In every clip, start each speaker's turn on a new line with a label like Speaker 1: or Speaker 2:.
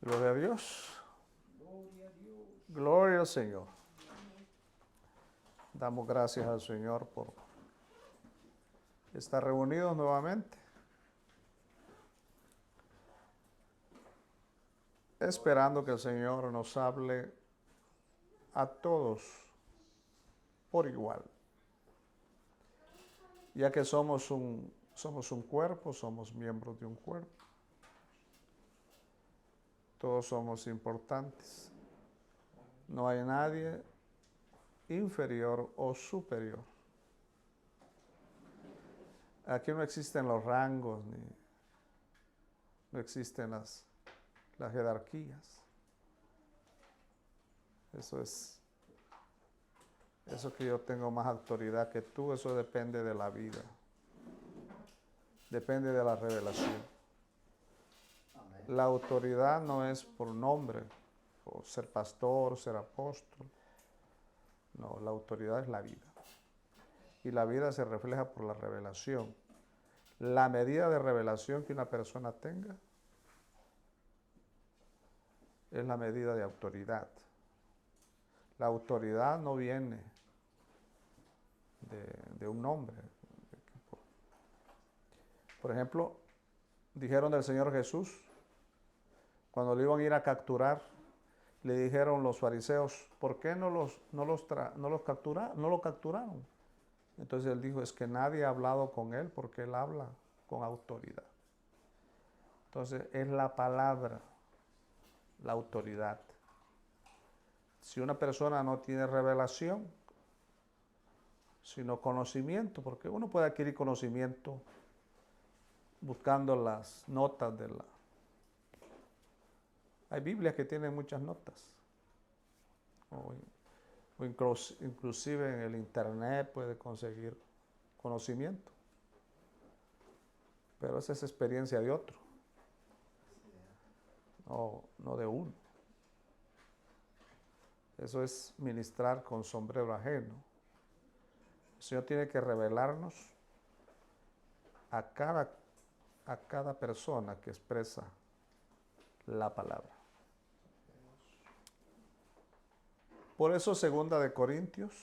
Speaker 1: Gloria a Dios. Gloria al Señor. Damos gracias al Señor por estar reunidos nuevamente, esperando que el Señor nos hable a todos por igual, ya que somos un cuerpo, somos miembros de un cuerpo. Todos somos importantes. No hay nadie inferior o superior. Aquí no existen los rangos, ni no existen las jerarquías. Eso que yo tengo más autoridad que tú, eso depende de la vida. Depende de la revelación. La autoridad no es por nombre, o ser pastor, ser apóstol. No, la autoridad es la vida. Y la vida se refleja por la revelación. La medida de revelación que una persona tenga es la medida de autoridad. La autoridad no viene de un nombre. Por ejemplo, dijeron del Señor Jesús, cuando lo iban a ir a capturar, le dijeron los fariseos, ¿por qué no lo capturaron? Entonces él dijo, es que nadie ha hablado con él porque él habla con autoridad. Entonces es la palabra, la autoridad. Si una persona no tiene revelación, sino conocimiento, porque uno puede adquirir conocimiento buscando las notas de la... Hay Biblias que tienen muchas notas. O inclusive en el internet puede conseguir conocimiento. Pero esa es experiencia de otro, no de uno. Eso es ministrar con sombrero ajeno. El Señor tiene que revelarnos a cada persona que expresa la palabra. Por eso, 2 Corintios,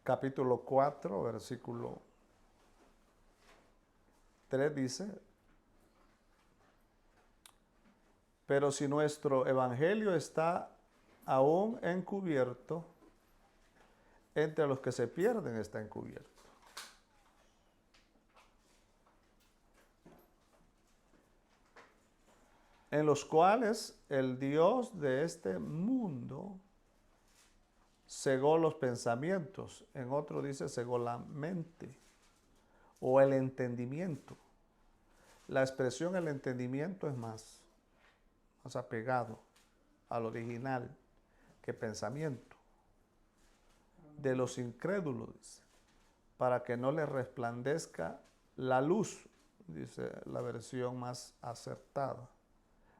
Speaker 1: capítulo 4, versículo 3 dice, pero si nuestro evangelio está aún encubierto, entre los que se pierden está encubierto. En los cuales el Dios de este mundo cegó los pensamientos. En otro dice cegó la mente o el entendimiento. La expresión el entendimiento es más apegado al original que pensamiento. De los incrédulos, para que no les resplandezca la luz, dice la versión más acertada.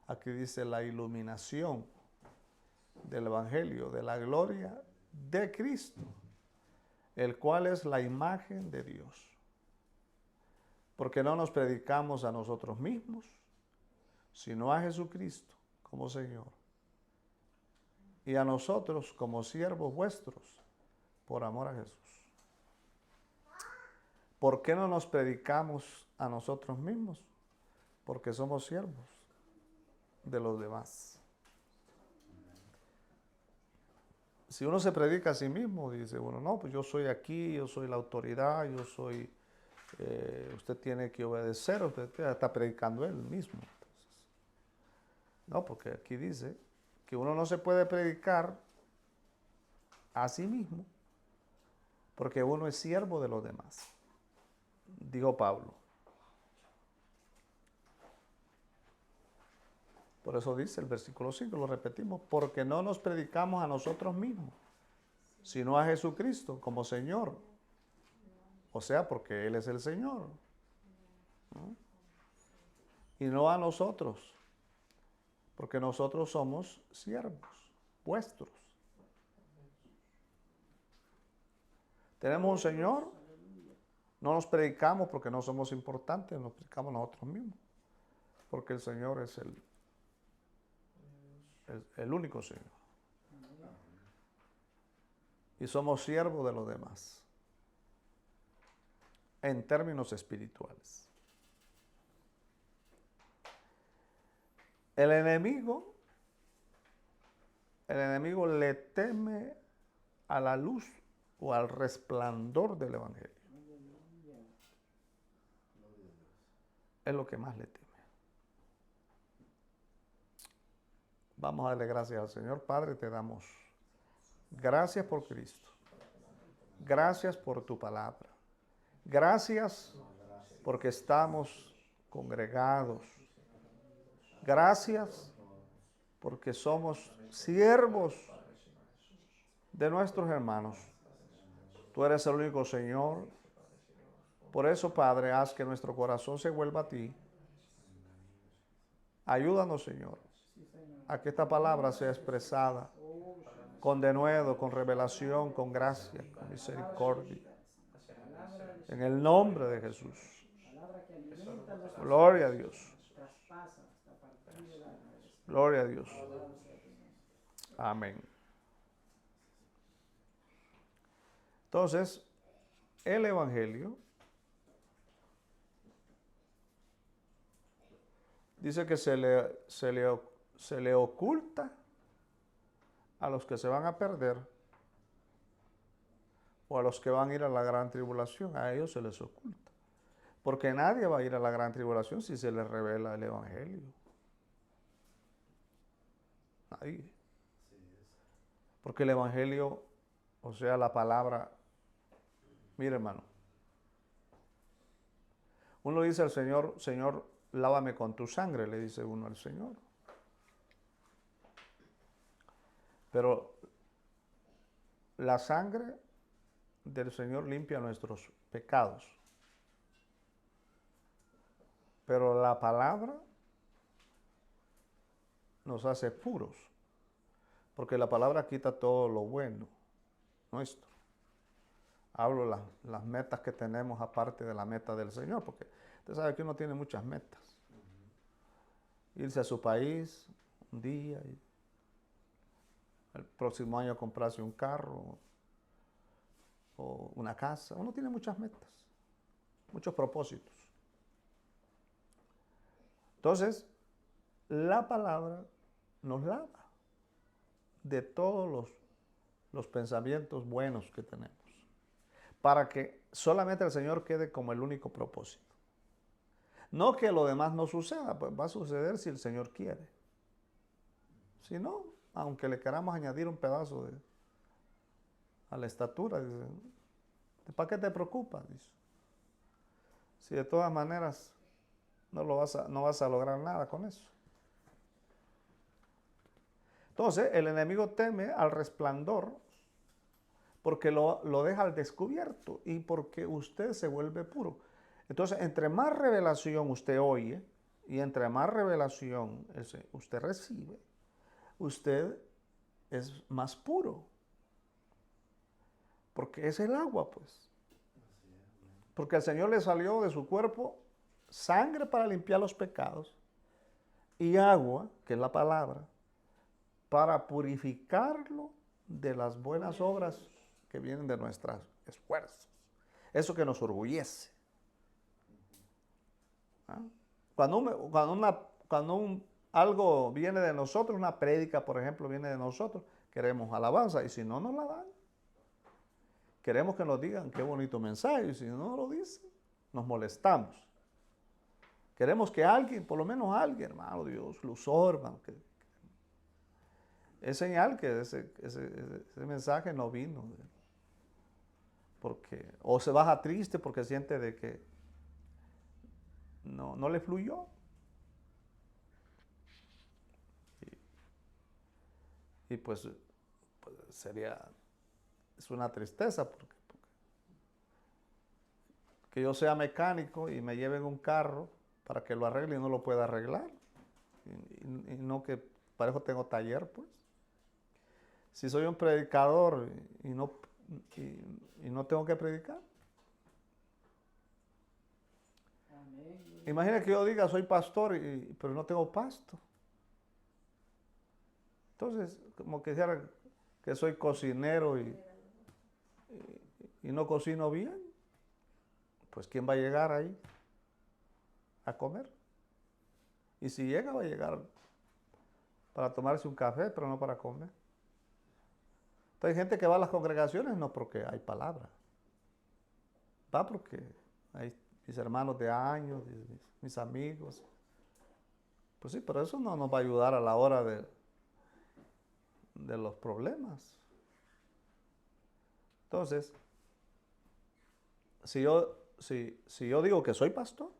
Speaker 1: Aquí dice la iluminación del Evangelio, de la gloria de Cristo, el cual es la imagen de Dios. Porque no nos predicamos a nosotros mismos, sino a Jesucristo como Señor. Y a nosotros como siervos vuestros, por amor a Jesús. ¿Por qué no nos predicamos a nosotros mismos? Porque somos siervos de los demás. Si uno se predica a sí mismo, dice, bueno, no, pues yo soy aquí, yo soy la autoridad, yo soy, usted tiene que obedecer, usted está predicando él mismo. Entonces, no, porque aquí dice que uno no se puede predicar a sí mismo, porque uno es siervo de los demás, dijo Pablo. Por eso dice el versículo 5, lo repetimos, porque no nos predicamos a nosotros mismos, sino a Jesucristo como Señor. O sea, porque Él es el Señor. ¿No? Y no a nosotros, porque nosotros somos siervos vuestros. Tenemos un Señor No nos predicamos porque no somos importantes, nos predicamos nosotros mismos. Porque el Señor es el único Señor. Y somos siervos de los demás. En términos espirituales. El enemigo le teme a la luz o al resplandor del Evangelio. Es lo que más le teme. Vamos a darle gracias al Señor. Padre, te damos gracias por Cristo. Gracias por tu palabra. Gracias porque estamos congregados. Gracias porque somos siervos de nuestros hermanos. Tú eres el único Señor. Por eso, Padre, haz que nuestro corazón se vuelva a ti. Ayúdanos, Señor, a que esta palabra sea expresada con denuedo, con revelación, con gracia, con misericordia. En el nombre de Jesús. Gloria a Dios. Gloria a Dios. Amén. Entonces, el Evangelio dice que se le oculta a los que se van a perder o a los que van a ir a la gran tribulación. A ellos se les oculta. Porque nadie va a ir a la gran tribulación si se les revela el Evangelio. Nadie. Porque el Evangelio, o sea, la palabra, mire hermano, uno dice al Señor, Señor, lávame con tu sangre, le dice uno al Señor. Pero la sangre del Señor limpia nuestros pecados. Pero la palabra nos hace puros. Porque la palabra quita todo lo bueno nuestro. Hablo las metas que tenemos aparte de la meta del Señor. Porque usted sabe que uno tiene muchas metas. Irse a su país un día y el próximo año comprarse un carro o una casa. Uno tiene muchas metas, muchos propósitos. Entonces, la palabra nos lava de todos los pensamientos buenos que tenemos, para que solamente el Señor quede como el único propósito. No que lo demás no suceda, pues va a suceder si el Señor quiere. Si no, aunque le queramos añadir un pedazo a la estatura, dice, ¿para qué te preocupas? Dice, si de todas maneras no vas a lograr nada con eso. Entonces, el enemigo teme al resplandor porque lo deja al descubierto y porque usted se vuelve puro. Entonces, entre más revelación usted oye y entre más revelación usted recibe, usted es más puro. Porque es el agua, pues. Porque al Señor le salió de su cuerpo sangre para limpiar los pecados y agua, que es la palabra, para purificarlo de las buenas obras que vienen de nuestros esfuerzos. Eso que nos orgullece. ¿Ah? Cuando algo viene de nosotros, una prédica, por ejemplo, viene de nosotros, queremos alabanza, y si no nos la dan, queremos que nos digan qué bonito mensaje, y si no lo dicen, nos molestamos. Queremos que alguien, por lo menos alguien, hermano Dios, lo absorban. Es señal que ese mensaje no vino. Porque, o se baja triste porque siente de que no le fluyó. Y pues es una tristeza porque que yo sea mecánico y me lleven un carro para que lo arregle y no lo pueda arreglar. Y no que para eso tengo taller, pues. Si soy un predicador y no tengo que predicar. Imagina que yo diga soy pastor, pero no tengo pasto. Entonces, como que dijera que soy cocinero y no cocino bien, pues ¿quién va a llegar ahí a comer? Y si llega, va a llegar para tomarse un café, pero no para comer. Entonces hay gente que va a las congregaciones no porque hay palabra, va porque hay mis hermanos de años, mis amigos. Pues sí, pero eso no nos va a ayudar a la hora de los problemas. Entonces, si yo digo que soy pastor,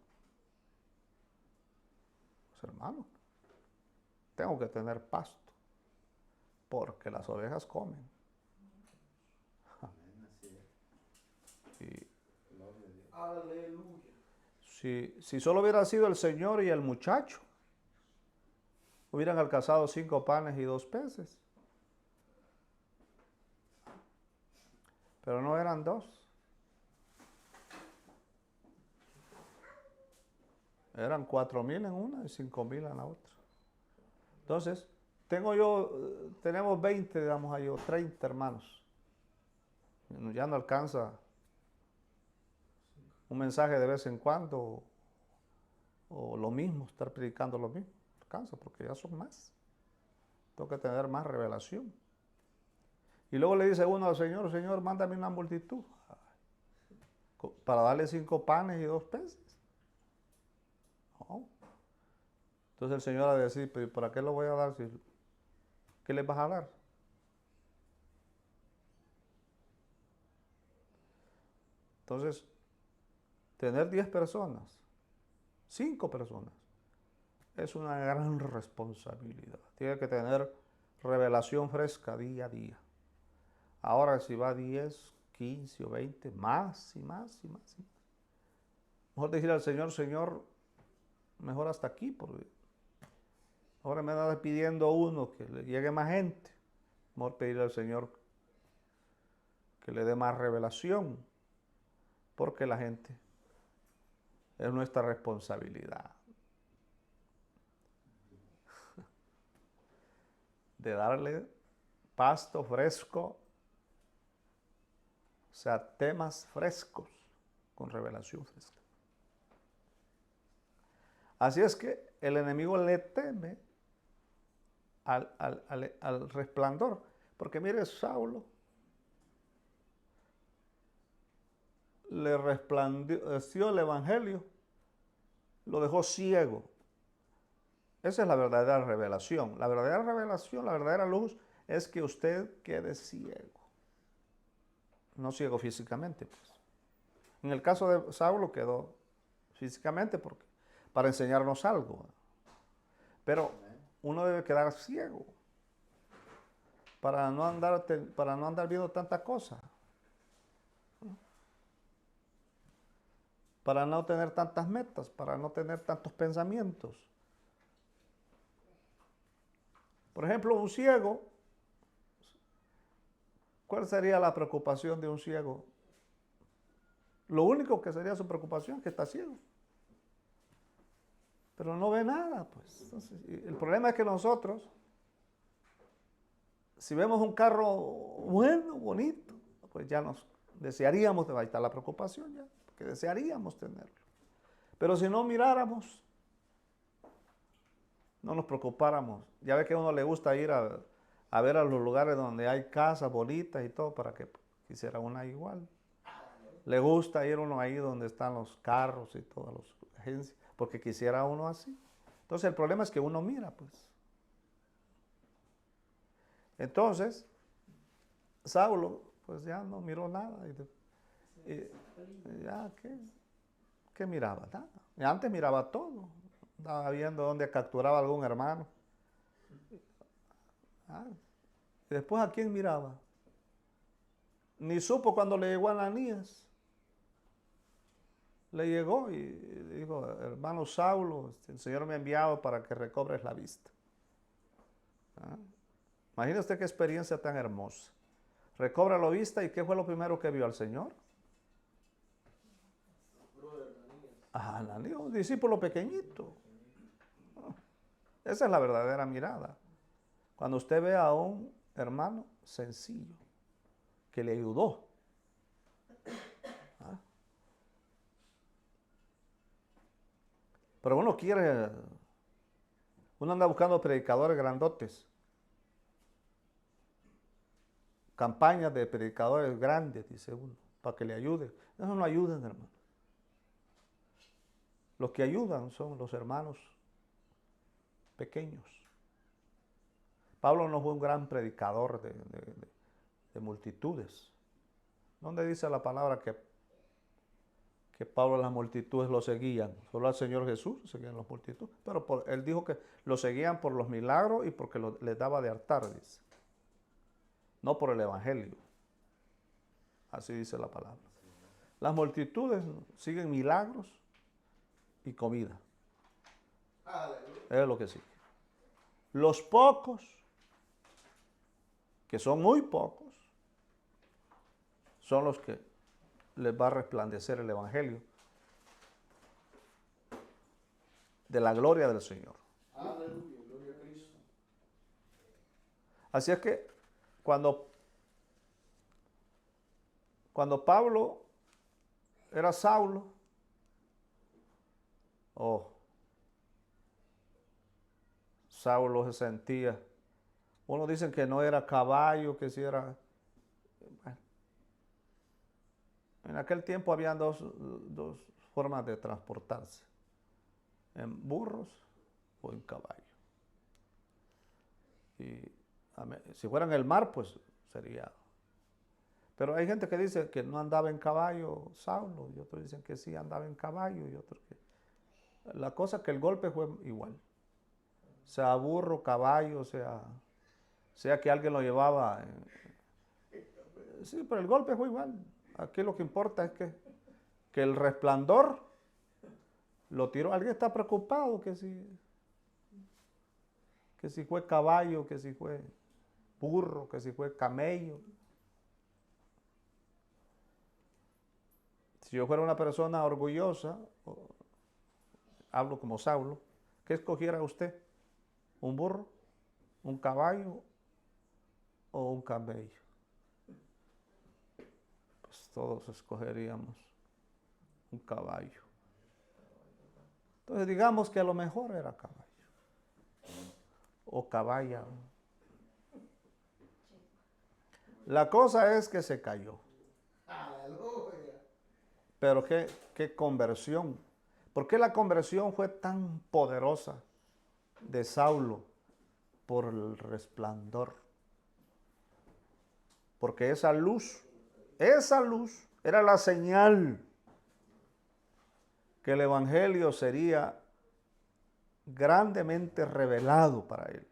Speaker 1: pues hermano, tengo que tener pasto, porque las ovejas comen. Y
Speaker 2: Aleluya.
Speaker 1: si solo hubiera sido el Señor y el muchacho, hubieran alcanzado 5 panes y 2 peces. Pero no eran 2. Eran 4,000 en una y 5,000 en la otra. Entonces, tenemos 20, digamos ahí, o 30 hermanos. Ya no alcanza un mensaje de vez en cuando, o lo mismo, estar predicando lo mismo. No alcanza, porque ya son más. Tengo que tener más revelación. Y luego le dice uno al Señor, Señor, mándame una multitud para darle 5 panes y 2 peces. No. Entonces el Señor va a decir, pero ¿para qué lo voy a dar? ¿Qué les vas a dar? Entonces, tener 10 personas, 5 personas, es una gran responsabilidad. Tiene que tener revelación fresca día a día. Ahora si va 10, 15 o 20, más y más y más y más. Mejor decirle al Señor, Señor, mejor hasta aquí, porque ahora me anda pidiendo uno que le llegue más gente. Mejor pedirle al Señor que le dé más revelación, porque la gente es nuestra responsabilidad de darle pasto fresco, o sea, temas frescos con revelación fresca. Así es que el enemigo le teme al resplandor, porque mire, Saulo le resplandeció el evangelio, lo dejó ciego. Esa es la verdadera revelación. La verdadera revelación, la verdadera luz, es que usted quede ciego. No ciego físicamente, pues. En el caso de Saulo quedó físicamente para enseñarnos algo. Pero uno debe quedar ciego para no andar viendo tanta cosa. Para no tener tantas metas, para no tener tantos pensamientos. Por ejemplo, un ciego, ¿cuál sería la preocupación de un ciego? Lo único que sería su preocupación es que está ciego. Pero no ve nada, pues. Entonces, el problema es que nosotros, si vemos un carro bueno, bonito, pues ya nos desearíamos, ahí está la preocupación ya, porque desearíamos tenerlo. Pero si no miráramos, no nos preocupáramos. Ya ve que a uno le gusta ir a ver a los lugares donde hay casas bonitas y todo para que quisiera una igual. Le gusta ir uno ahí donde están los carros y todas las agencias, porque quisiera uno así. Entonces el problema es que uno mira, pues. Entonces, Saulo, pues ya no miró nada. Ya, ¿qué miraba? Nada. Y antes miraba todo. Estaba viendo dónde capturaba algún hermano. Ah, y después, ¿a quién miraba? Ni supo cuando le llegó a Ananías. Le llegó y dijo, hermano Saulo, el Señor me ha enviado para que recobres la vista. ¿Ah? Imagínese usted qué experiencia tan hermosa. Recobra la vista y ¿qué fue lo primero que vio al Señor? Ananías, un discípulo pequeñito. Esa es la verdadera mirada. Cuando usted ve a un hermano sencillo que le ayudó. ¿Ah? Pero uno anda buscando predicadores grandotes. Campañas de predicadores grandes, dice uno, para que le ayuden. Eso no ayudan, hermano. Los que ayudan son los hermanos pequeños. Pablo no fue un gran predicador de multitudes. ¿Dónde dice la palabra que Pablo las multitudes lo seguían? Solo al Señor Jesús seguían las multitudes. Pero él dijo que lo seguían por los milagros y porque les daba de hartar, dice. No por el evangelio. Así dice la palabra. Las multitudes siguen milagros y comida. Es lo que sigue. Los pocos, que son muy pocos, son los que les va a resplandecer el evangelio de la gloria del Señor.
Speaker 2: Aleluya, gloria a Cristo.
Speaker 1: Así es que cuando Pablo era Saulo, Saulo se sentía, unos dicen que no era caballo, que sí era, bueno, en aquel tiempo habían dos formas de transportarse, en burros o en caballo. Y si fuera en el mar, pues sería. Pero hay gente que dice que no andaba en caballo Saulo, y otros dicen que sí andaba en caballo, y otros que. La cosa es que el golpe fue igual. Sea burro, caballo, sea que alguien lo llevaba. Sí, pero el golpe fue igual. Aquí lo que importa es que el resplandor lo tiró. Alguien está preocupado que si fue caballo, que si fue burro, que si fue camello. Si yo fuera una persona orgullosa, hablo como Saulo, ¿qué escogiera usted? ¿Un burro, un caballo o un camello? Pues todos escogeríamos un caballo. Entonces digamos que a lo mejor era caballo o caballa. La cosa es que se cayó.
Speaker 2: Aleluya.
Speaker 1: Pero qué conversión. ¿Por qué la conversión fue tan poderosa de Saulo? Por el resplandor. Porque esa luz era la señal que el evangelio sería grandemente revelado para él.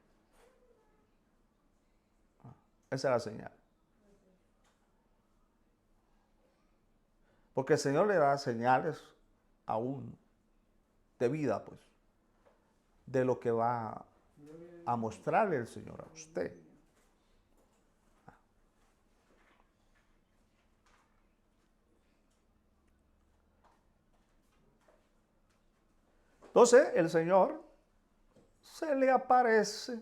Speaker 1: Esa era la señal. Porque el Señor le da señales a uno de vida, pues, de lo que va a mostrarle el Señor a usted. Entonces el Señor se le aparece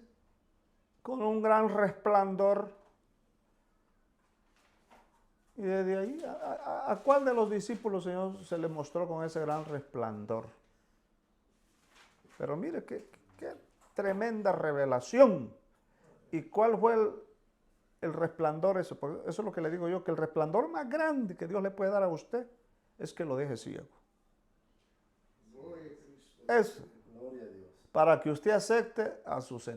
Speaker 1: con un gran resplandor. Y desde ahí, ¿a cuál de los discípulos, Señor, se le mostró con ese gran resplandor? Pero mire, qué tremenda revelación. ¿Y cuál fue el resplandor? Eso es lo que le digo yo, que el resplandor más grande que Dios le puede dar a usted es que lo deje ciego.
Speaker 2: Gloria a Cristo.
Speaker 1: Es
Speaker 2: Gloria a Dios.
Speaker 1: para que usted acepte a sus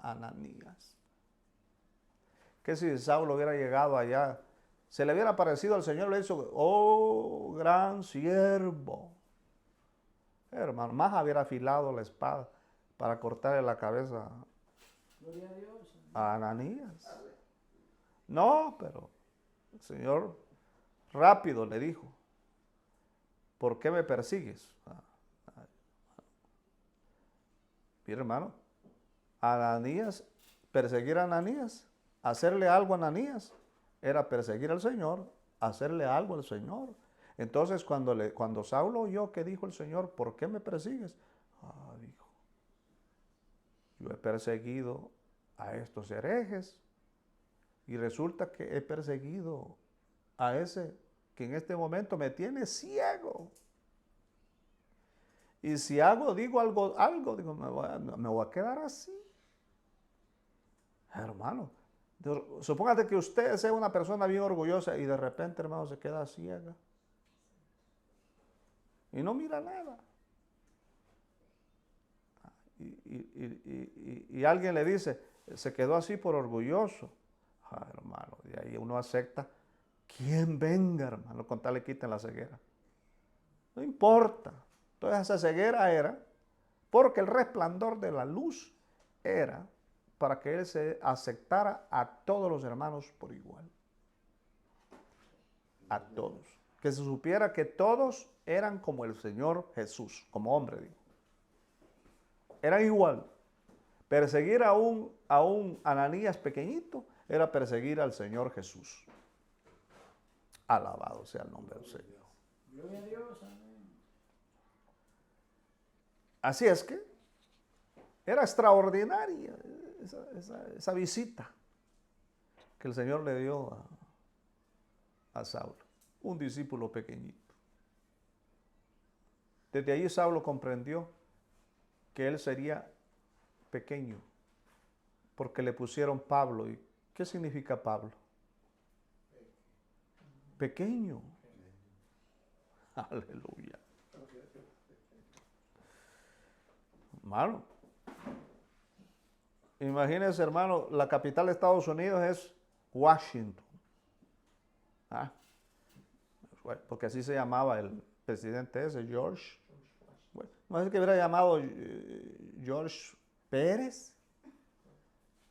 Speaker 1: Ananías. Que si Saulo hubiera llegado allá, se le hubiera aparecido al Señor, le dicho, oh, gran siervo. Hermano, más hubiera afilado la espada para cortarle la cabeza
Speaker 3: Gloria a Dios.
Speaker 1: a Ananías. No, pero el Señor rápido le dijo, ¿por qué me persigues? Mira, hermano, Ananías, perseguir a Ananías, hacerle algo a Ananías, era perseguir al Señor, hacerle algo al Señor. Entonces cuando Saulo oyó que dijo el Señor, ¿por qué me persigues? Dijo, yo he perseguido a estos herejes y resulta que he perseguido a ese que en este momento me tiene ciego. Y si digo algo, digo, me voy a quedar así. Hermano, supóngate que usted sea una persona bien orgullosa y de repente, hermano, se queda ciega. Y no mira nada. Y alguien le dice, se quedó así por orgulloso. Hermano, de ahí uno acepta quien venga, hermano, con tal le quiten la ceguera. No importa. Entonces esa ceguera era porque el resplandor de la luz era para que él se aceptara a todos los hermanos por igual. A todos. Que se supiera que todos eran como el Señor Jesús, como hombre, digo. Eran igual. Perseguir a un Ananías pequeñito era perseguir al Señor Jesús. Alabado sea el nombre del Señor.
Speaker 3: Gloria a Dios, amén.
Speaker 1: Así es que era extraordinaria esa visita que el Señor le dio a Saulo, un discípulo pequeñito. Desde ahí Saulo comprendió que él sería pequeño, porque le pusieron Pablo. ¿Y qué significa Pablo? Pequeño. Aleluya. Hermano, imagínense, hermano, la capital de Estados Unidos es Washington. Porque así se llamaba el presidente ese, George. Bueno, no sé que hubiera llamado George Pérez.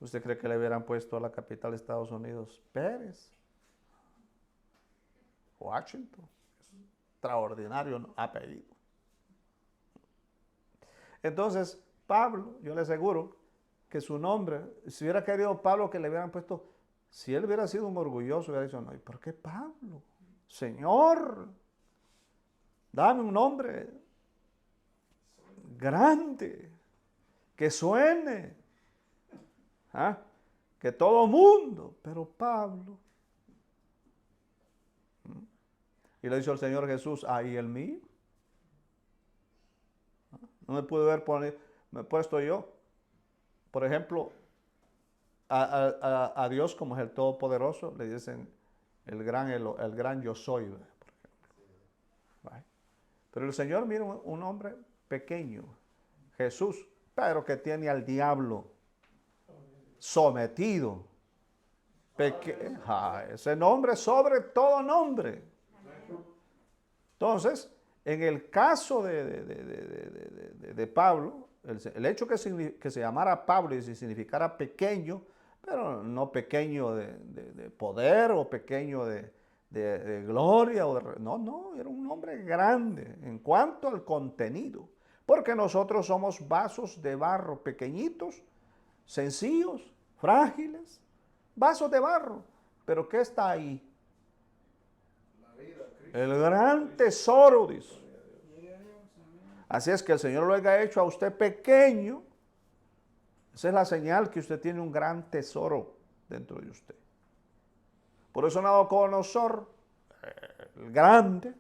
Speaker 1: ¿Usted cree que le hubieran puesto a la capital de Estados Unidos Pérez? Washington. Extraordinario apellido. Entonces, Pablo, yo le aseguro que su nombre, si hubiera querido Pablo que le hubieran puesto, si él hubiera sido un orgulloso, hubiera dicho, no, ¿y por qué Pablo? Señor, dame un nombre grande, que suene, que todo mundo, pero Pablo. Y le dijo el Señor Jesús, ¿y el mío? No me pude haber puesto yo, por ejemplo, a Dios como es el Todopoderoso, le dicen el gran yo soy, por ejemplo. Pero el Señor, mira, un hombre pequeño, Jesús, pero que tiene al diablo sometido. Ese nombre sobre todo nombre. Entonces, en el caso de Pablo, el hecho que se llamara Pablo y significara pequeño, pero no pequeño de poder o pequeño de gloria. No, era un hombre grande en cuanto al contenido. Porque nosotros somos vasos de barro pequeñitos, sencillos, frágiles, vasos de barro. Pero ¿qué está ahí? El gran tesoro, dice. Así es que el Señor lo haya hecho a usted pequeño. Esa es la señal que usted tiene un gran tesoro dentro de usted. Por eso Nabucodonosor, el grande,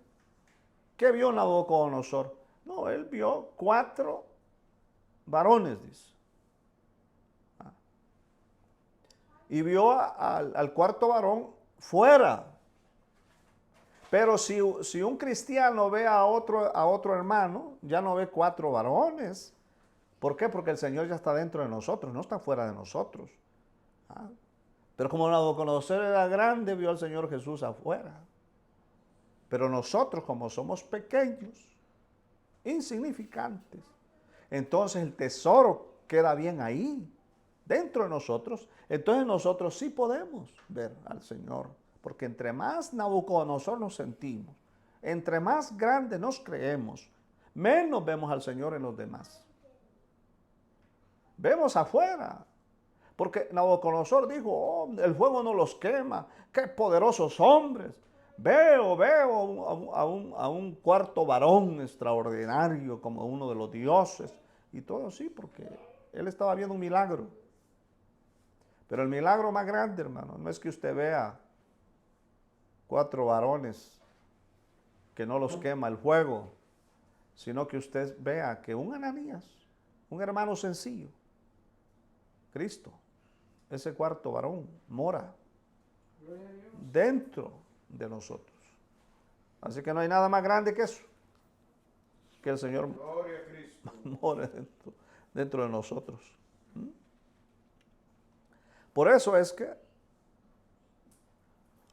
Speaker 1: ¿qué vio Nabucodonosor? No, él vio 4 varones, dice. Y vio al cuarto varón fuera. Pero si un cristiano ve a otro hermano, ya no ve 4 varones. ¿Por qué? Porque el Señor ya está dentro de nosotros, no está fuera de nosotros. Pero como Nabucodonosor era grande, vio al Señor Jesús afuera. Pero nosotros, como somos pequeños, insignificantes, entonces el tesoro queda bien ahí, dentro de nosotros. Entonces nosotros sí podemos ver al Señor. Porque entre más Nabucodonosor nos sentimos, entre más grande nos creemos, menos vemos al Señor en los demás. Vemos afuera. Porque Nabucodonosor dijo, el fuego no los quema, qué poderosos hombres. Veo a un cuarto varón extraordinario como uno de los dioses y todo así, porque él estaba viendo un milagro. Pero el milagro más grande, hermano, no es que usted vea 4 varones que no los quema el fuego, sino que usted vea que un Ananías, un hermano sencillo, Cristo, ese cuarto varón, mora
Speaker 3: Gloria a Dios.
Speaker 1: dentro de nosotros. Así que no hay nada más grande que eso, que el Señor
Speaker 2: Gloria a Cristo.
Speaker 1: more dentro de nosotros. ¿Mm? Por eso es que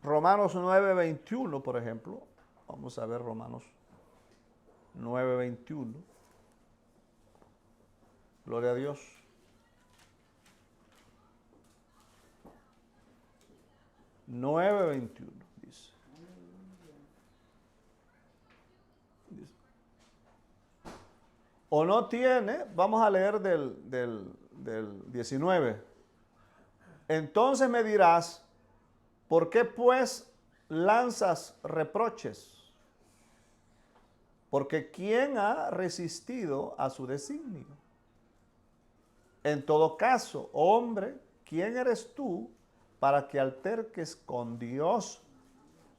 Speaker 1: Romanos 9:21, por ejemplo, vamos a ver Romanos 9:21. Gloria a Dios. Nueve 21 dice. O no tiene, vamos a leer del 19. Entonces me dirás, ¿por qué pues lanzas reproches? Porque ¿quién ha resistido a su designio? En todo caso, hombre, ¿quién eres tú para que alterques con Dios?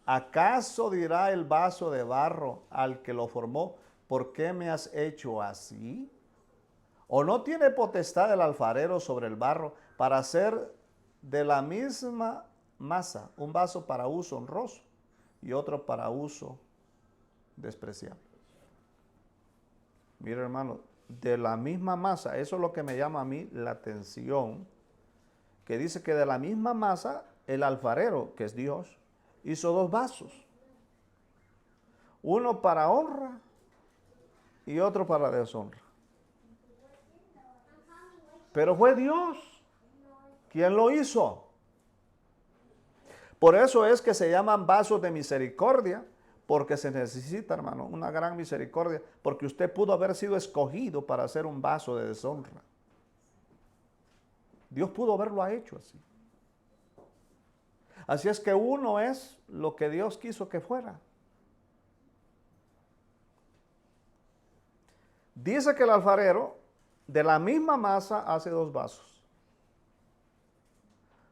Speaker 1: ¿Acaso dirá el vaso de barro al que lo formó, ¿por qué me has hecho así? ¿O no tiene potestad el alfarero sobre el barro para hacer de la misma masa un vaso para uso honroso y otro para uso despreciable? Mira, hermano, de la misma masa, eso es lo que me llama a mí la atención, que dice que de la misma masa el alfarero, que es Dios, hizo 2 vasos, uno para honra y otro para deshonra. Pero fue Dios quien lo hizo. Por eso es que se llaman vasos de misericordia, porque se necesita, hermano, una gran misericordia, porque usted pudo haber sido escogido para hacer un vaso de deshonra. Dios pudo haberlo hecho así. Así es que uno es lo que Dios quiso que fuera. Dice que el alfarero de la misma masa hace 2 vasos.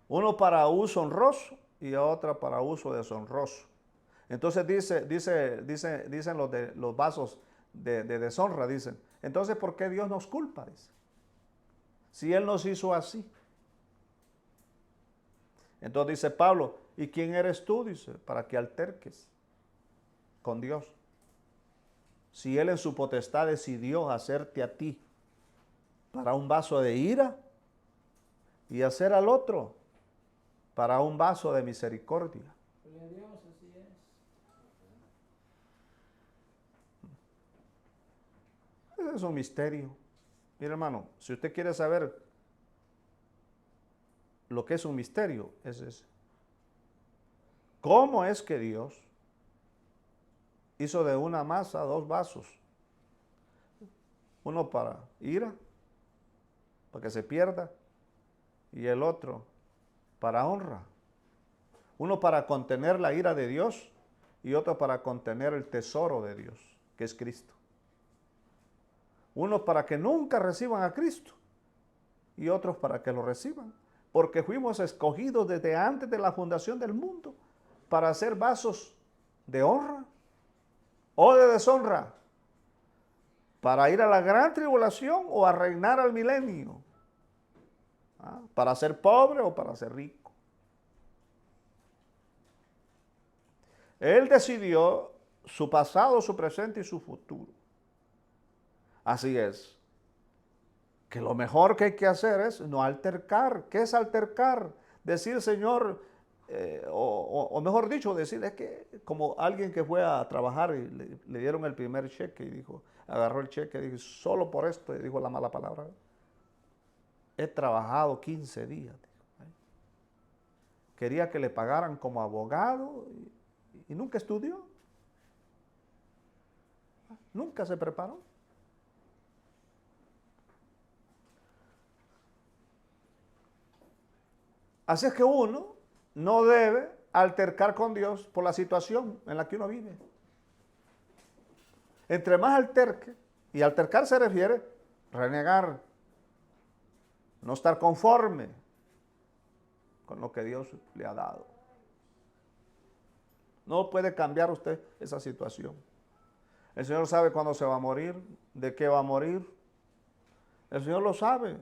Speaker 1: Uno para uso honroso y otro para uso deshonroso. Entonces dicen los vasos de deshonra, dicen. Entonces, ¿por qué Dios nos culpa? Dice. Si Él nos hizo así. Entonces dice Pablo, ¿y quién eres tú? Dice, para que alterques con Dios. Si Él en su potestad decidió hacerte a ti para un vaso de ira y hacer al otro para un vaso de misericordia.
Speaker 3: Gloria a Dios, así es.
Speaker 1: Ese es un misterio. Mira, hermano, si usted quiere saber lo que es un misterio, es ese. ¿Cómo es que Dios hizo de una masa 2 vasos? Uno para ira, para que se pierda, y el otro para honra. Uno para contener la ira de Dios y otro para contener el tesoro de Dios, que es Cristo. Unos para que nunca reciban a Cristo y otros para que lo reciban. Porque fuimos escogidos desde antes de la fundación del mundo para hacer vasos de honra o de deshonra, para ir a la gran tribulación o a reinar al milenio, para ser pobre o para ser rico. Él decidió su pasado, su presente y su futuro. Así es, que lo mejor que hay que hacer es no altercar. ¿Qué es altercar? Decir, Señor, o mejor dicho, decir, es que como alguien que fue a trabajar y le dieron el primer cheque y dijo, agarró el cheque y dijo, solo por esto, y dijo la mala palabra, he trabajado 15 días. Dijo. Quería que le pagaran como abogado y nunca estudió. Nunca se preparó. Así es que uno no debe altercar con Dios por la situación en la que uno vive. Entre más alterque, y altercar se refiere a renegar, no estar conforme con lo que Dios le ha dado. No puede cambiar usted esa situación. El Señor sabe cuándo se va a morir, de qué va a morir. El Señor lo sabe.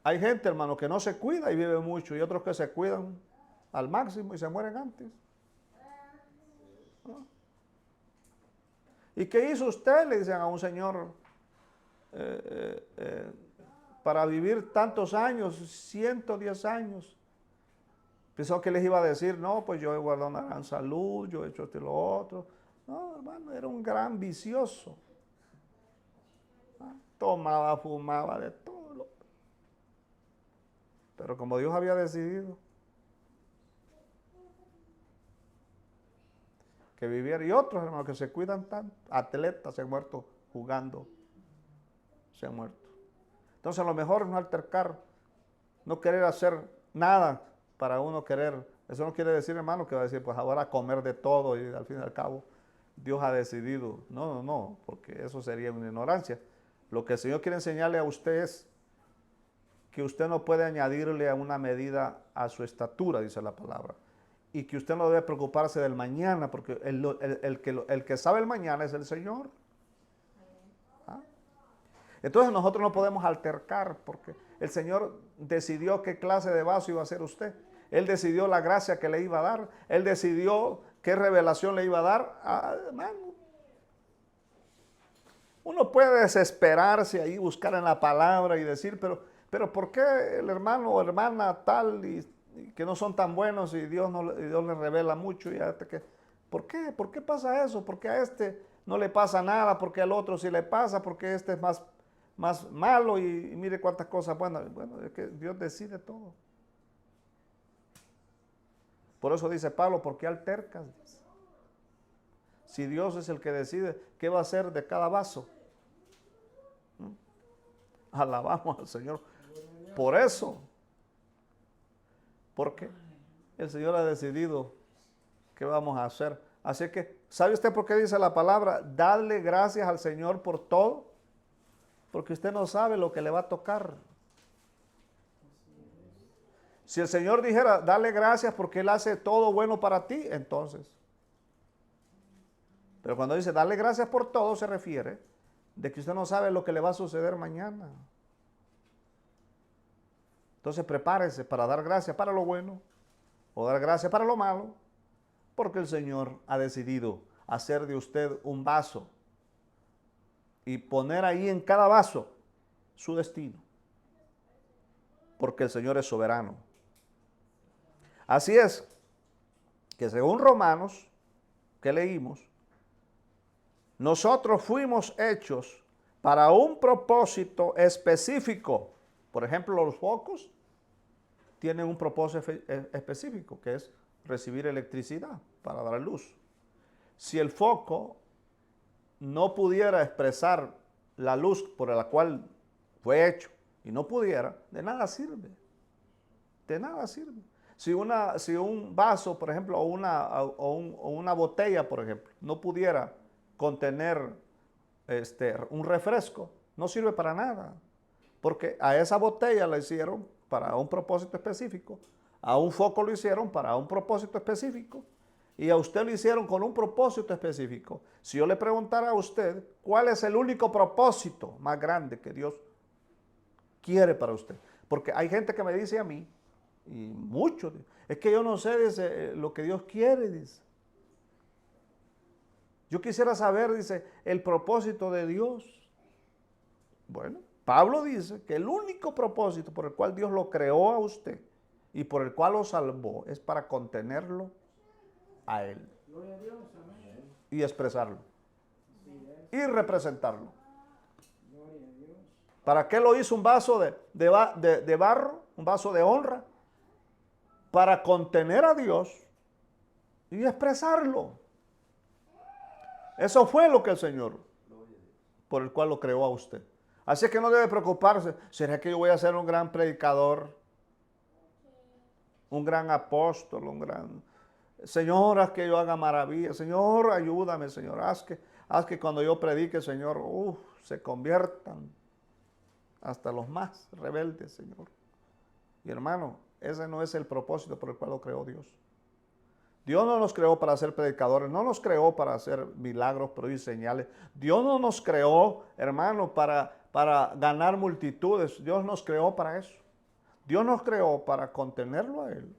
Speaker 1: Hay gente, hermano, que no se cuida y vive mucho, y otros que se cuidan al máximo y se mueren antes. ¿No? ¿Y qué hizo usted? Le dicen a un señor, para vivir tantos años, 110 años. Pensó que les iba a decir, no, pues yo he guardado una gran salud, yo he hecho esto y lo otro. No, hermano, era un gran vicioso. Tomaba, fumaba, de todo. Pero como Dios había decidido que viviera, y otros hermanos que se cuidan tanto, atletas se han muerto jugando, se han muerto. Entonces lo mejor es no altercar, no querer hacer nada para uno querer. Eso no quiere decir, hermano, que va a decir, pues ahora comer de todo y al fin y al cabo Dios ha decidido. No, no, no, porque eso sería una ignorancia. Lo que el Señor quiere enseñarle a usted es que usted no puede añadirle a una medida a su estatura, dice la palabra. Y que usted no debe preocuparse del mañana, porque el que sabe el mañana es el Señor. ¿Ah? Entonces nosotros no podemos altercar, porque el Señor decidió qué clase de vaso iba a ser usted. Él decidió la gracia que le iba a dar. Él decidió qué revelación le iba a dar. Hermano, uno puede desesperarse ahí, buscar en la palabra y decir, pero ¿por qué el hermano o hermana tal y que no son tan buenos y Dios les revela mucho? ¿Por qué? ¿Por qué pasa eso? ¿Por qué a este no le pasa nada? ¿Por qué al otro sí le pasa? ¿Por qué este es más malo y mire cuántas cosas buenas? Bueno, es que Dios decide todo. Por eso dice Pablo, ¿por qué altercas? Si Dios es el que decide qué va a hacer de cada vaso. Alabamos al Señor. Por eso. Porque el Señor ha decidido qué vamos a hacer. Así que, ¿sabe usted por qué dice la palabra? Dadle gracias al Señor por todo. Porque usted no sabe lo que le va a tocar. Si el Señor dijera, dale gracias porque Él hace todo bueno para ti, entonces. Pero cuando dice, dale gracias por todo, se refiere de que usted no sabe lo que le va a suceder mañana. Entonces prepárese para dar gracias para lo bueno o dar gracias para lo malo, porque el Señor ha decidido hacer de usted un vaso y poner ahí en cada vaso su destino, porque el Señor es soberano. Así es que según Romanos, que leímos, nosotros fuimos hechos para un propósito específico. Por ejemplo, los focos tienen un propósito específico, que es recibir electricidad para dar luz. Si el foco no pudiera expresar la luz por la cual fue hecho y no pudiera, de nada sirve. De nada sirve. Si un vaso, por ejemplo, o una botella, por ejemplo, no pudiera contener un refresco, no sirve para nada. Porque a esa botella la hicieron para un propósito específico, a un foco lo hicieron para un propósito específico, y a usted lo hicieron con un propósito específico. Si yo le preguntara a usted, ¿cuál es el único propósito más grande que Dios quiere para usted? Porque hay gente que me dice a mí, y muchos, es que yo no sé, dice, lo que Dios quiere, dice. Yo quisiera saber, dice, el propósito de Dios. Bueno, Pablo dice que el único propósito por el cual Dios lo creó a usted y por el cual lo salvó es para contenerlo a Él.
Speaker 3: Gloria a Dios, amén.
Speaker 1: Y expresarlo.
Speaker 3: Sí,
Speaker 1: Y representarlo.
Speaker 3: gloria a Dios.
Speaker 1: ¿Para qué lo hizo un vaso de barro? Un vaso de honra. Para contener a Dios y expresarlo. Eso fue lo que el Señor, por el cual lo creó a usted. Así que no debe preocuparse, ¿será que yo voy a ser un gran predicador? un gran apóstol, un gran... Señor, haz que yo haga maravillas. Señor, ayúdame, Señor. Haz que cuando yo predique, Señor, se conviertan hasta los más rebeldes, Señor. Y hermano, ese no es el propósito por el cual lo creó Dios. Dios no nos creó para ser predicadores, no nos creó para hacer milagros, prodigios y señales. Dios no nos creó, hermano, para ganar multitudes. Dios nos creó para eso. Dios nos creó para contenerlo a Él.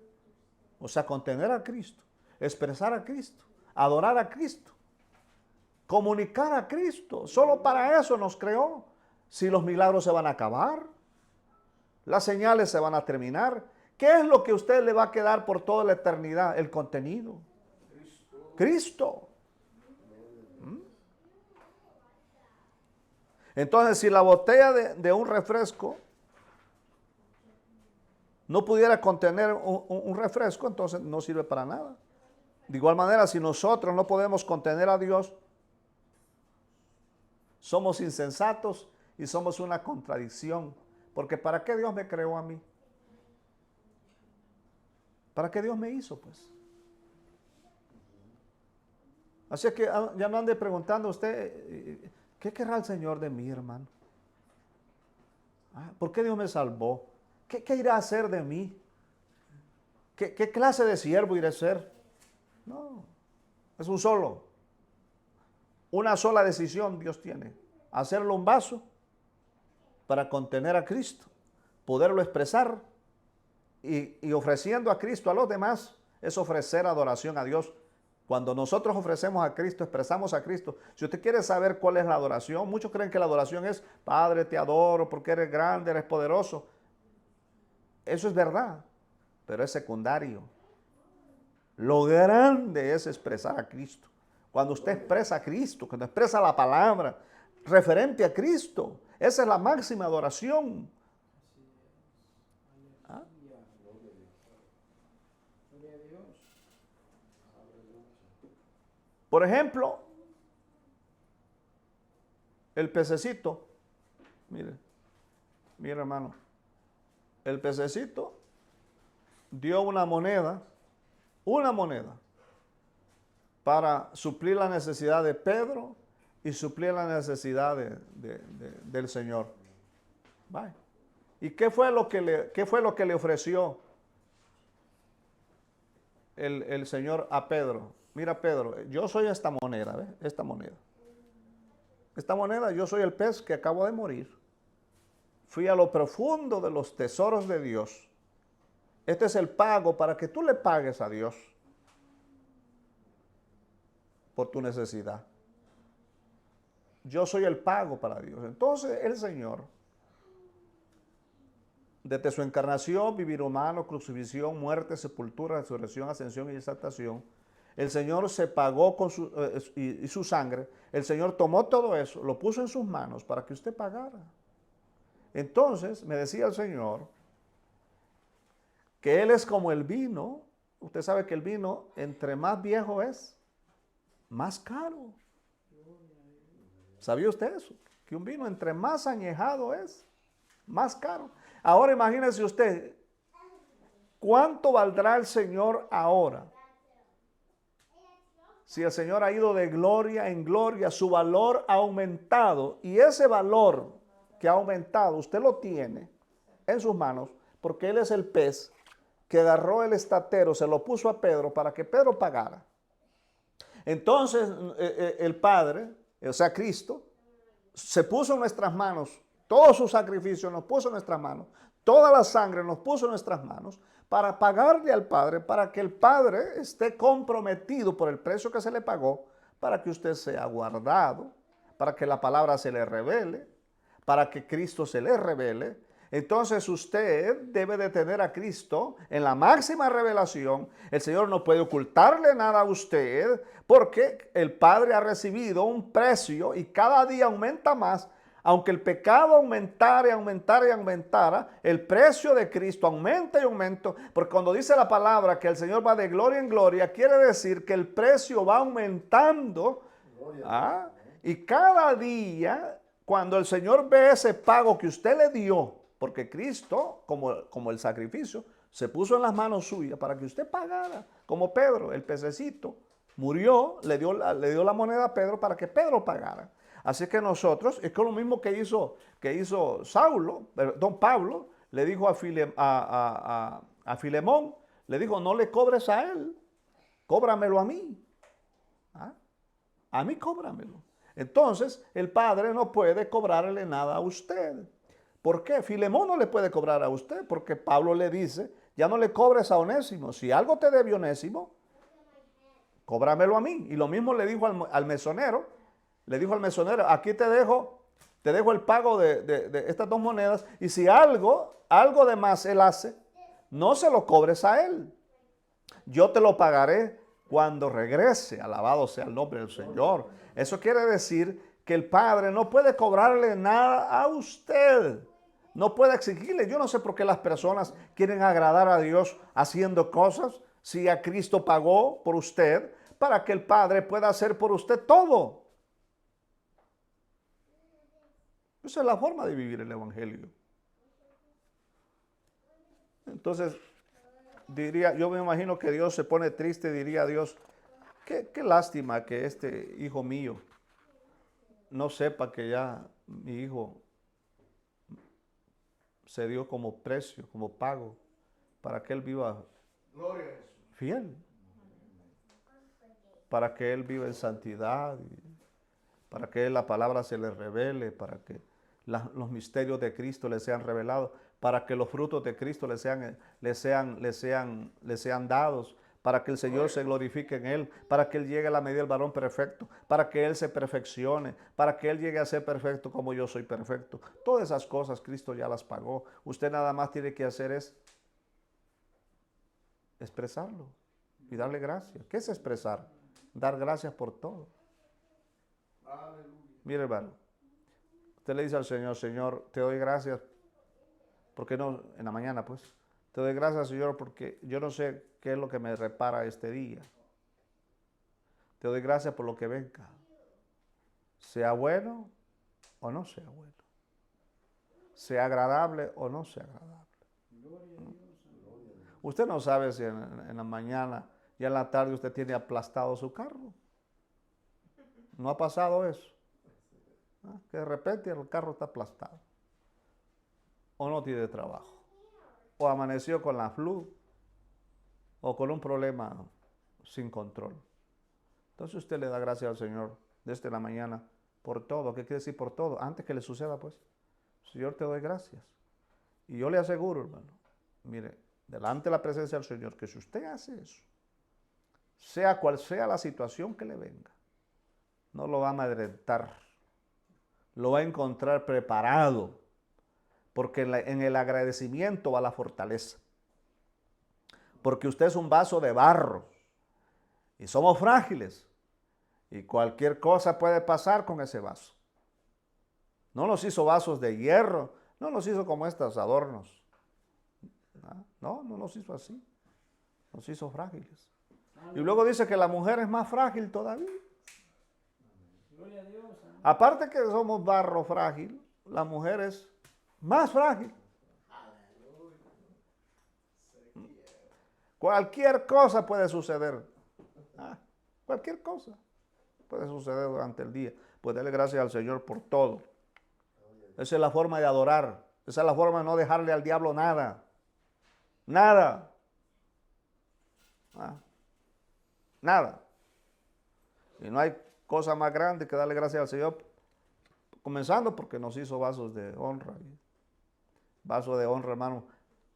Speaker 1: O sea, contener a Cristo, expresar a Cristo, adorar a Cristo, comunicar a Cristo. Solo para eso nos creó. Si los milagros se van a acabar, las señales se van a terminar, ¿qué es lo que a usted le va a quedar por toda la eternidad? El contenido. Cristo. Entonces, si la botella de un refresco no pudiera contener un refresco, entonces no sirve para nada. De igual manera, si nosotros no podemos contener a Dios, somos insensatos y somos una contradicción. Porque ¿para qué Dios me creó a mí? ¿Para qué Dios me hizo, pues? Así que ya no ande preguntando usted, ¿qué querrá el Señor de mí, hermano? ¿Por qué Dios me salvó? ¿Qué irá a hacer de mí? ¿Qué clase de siervo iré a ser? No, es una sola decisión Dios tiene. Hacerlo un vaso para contener a Cristo, poderlo expresar y ofreciendo a Cristo a los demás, es ofrecer adoración a Dios. Cuando nosotros ofrecemos a Cristo, expresamos a Cristo. Si usted quiere saber cuál es la adoración, muchos creen que la adoración es, Padre, te adoro porque eres grande, eres poderoso. Eso es verdad, pero es secundario. Lo grande es expresar a Cristo. Cuando usted expresa a Cristo, cuando expresa la palabra referente a Cristo, esa es la máxima adoración. ¿Ah? Por ejemplo, el pececito, mire hermano, el pececito dio una moneda para suplir la necesidad de Pedro y suplir la necesidad del Señor. Bye. ¿Y qué fue lo que le ofreció el Señor a Pedro? Mira, Pedro, yo soy esta moneda, ¿ves? Esta moneda, yo soy el pez que acabo de morir. Fui a lo profundo de los tesoros de Dios. Este es el pago para que tú le pagues a Dios por tu necesidad. Yo soy el pago para Dios. Entonces el Señor, desde su encarnación, vivir humano, crucifixión, muerte, sepultura, resurrección, ascensión y exaltación, el Señor se pagó con su sangre. El Señor tomó todo eso, lo puso en sus manos para que usted pagara. Entonces me decía el Señor que Él es como el vino. Usted sabe que el vino, entre más viejo es, más caro. ¿Sabía usted eso? Que un vino entre más añejado es, más caro. Ahora imagínese usted, ¿cuánto valdrá el Señor ahora? Si el Señor ha ido de gloria en gloria, su valor ha aumentado. Y ese valor que ha aumentado, usted lo tiene en sus manos, porque Él es el pez que agarró el estatero, se lo puso a Pedro para que Pedro pagara. Entonces el Padre, o sea Cristo, se puso en nuestras manos, todo su sacrificio nos puso en nuestras manos, toda la sangre nos puso en nuestras manos para pagarle al Padre, para que el Padre esté comprometido por el precio que se le pagó, para que usted sea guardado, para que la palabra se le revele, para que Cristo se le revele. Entonces usted debe de tener a Cristo en la máxima revelación. El Señor no puede ocultarle nada a usted porque el Padre ha recibido un precio y cada día aumenta más. Aunque el pecado aumentara y aumentara y aumentara, el precio de Cristo aumenta y aumenta. Porque cuando dice la palabra que el Señor va de gloria en gloria, quiere decir que el precio va aumentando. Y cada día, cuando el Señor ve ese pago que usted le dio, porque Cristo, como el sacrificio, se puso en las manos suyas para que usted pagara. Como Pedro, el pececito, murió, le dio la moneda a Pedro para que Pedro pagara. Así que nosotros, es que lo mismo que hizo Pablo, le dijo a Filemón, le dijo, no le cobres a él, cóbramelo a mí. ¿Ah? A mí cóbramelo. Entonces, el Padre no puede cobrarle nada a usted. ¿Por qué? Filemón no le puede cobrar a usted, porque Pablo le dice, ya no le cobres a Onésimo. Si algo te debe Onésimo, cóbramelo a mí. Y lo mismo le dijo al mesonero, aquí te dejo el pago de estas 2 monedas, y si algo de más él hace, no se lo cobres a él. Yo te lo pagaré cuando regrese. Alabado sea el nombre del Señor. Eso quiere decir que el Padre no puede cobrarle nada a usted. No puede exigirle. Yo no sé por qué las personas quieren agradar a Dios haciendo cosas, si a Cristo pagó por usted para que el Padre pueda hacer por usted todo. Esa es la forma de vivir el Evangelio. Entonces, yo me imagino que Dios se pone triste, diría Dios, qué lástima que este hijo mío no sepa que ya mi hijo se dio como precio, como pago, para que él viva
Speaker 2: Gloria a Jesús.
Speaker 1: fiel, para que él viva en santidad, para que la palabra se le revele, para que los misterios de Cristo le sean revelados, para que los frutos de Cristo le sean dados, para que el Señor se glorifique en él, para que él llegue a la medida del varón perfecto, para que él se perfeccione, para que él llegue a ser perfecto como yo soy perfecto. Todas esas cosas Cristo ya las pagó. Usted nada más tiene que hacer es expresarlo y darle gracias. ¿Qué es expresar? Dar gracias por todo.
Speaker 2: Aleluya.
Speaker 1: Mire, hermano, usted le dice al Señor, Señor, te doy gracias, porque no, en la mañana pues, te doy gracias, Señor, porque yo no sé qué es lo que me repara este día. Te doy gracias por lo que venga, sea bueno o no sea bueno, sea agradable o no sea agradable. Usted no sabe si en la mañana y en la tarde usted tiene aplastado su carro. ¿No ha pasado eso? ¿Ah? Que de repente el carro está aplastado. O no tiene trabajo. O amaneció con la flu. O con un problema sin control. Entonces usted le da gracias al Señor desde la mañana por todo. ¿Qué quiere decir por todo? Antes que le suceda, pues, Señor, te doy gracias. Y yo le aseguro, hermano, mire, delante de la presencia del Señor, que si usted hace eso, sea cual sea la situación que le venga, no lo va a amedrentar, lo va a encontrar preparado, porque en el agradecimiento va la fortaleza. Porque usted es un vaso de barro y somos frágiles y cualquier cosa puede pasar con ese vaso. No nos hizo vasos de hierro, no nos hizo como estos adornos. No nos hizo así, nos hizo frágiles. Y luego dice que la mujer es más frágil todavía.
Speaker 3: Gloria a Dios. Amén.
Speaker 1: Aparte que somos barro frágil, la mujer es más frágil. Cualquier cosa puede suceder. Cualquier cosa puede suceder durante el día. Pues dale gracias al Señor por todo. Esa es la forma de adorar. Esa es la forma de no dejarle al diablo nada. Nada. Nada. Y no hay cosa más grande que darle gracias al Señor. Comenzando porque nos hizo vasos de honra. Vaso de honra, hermano.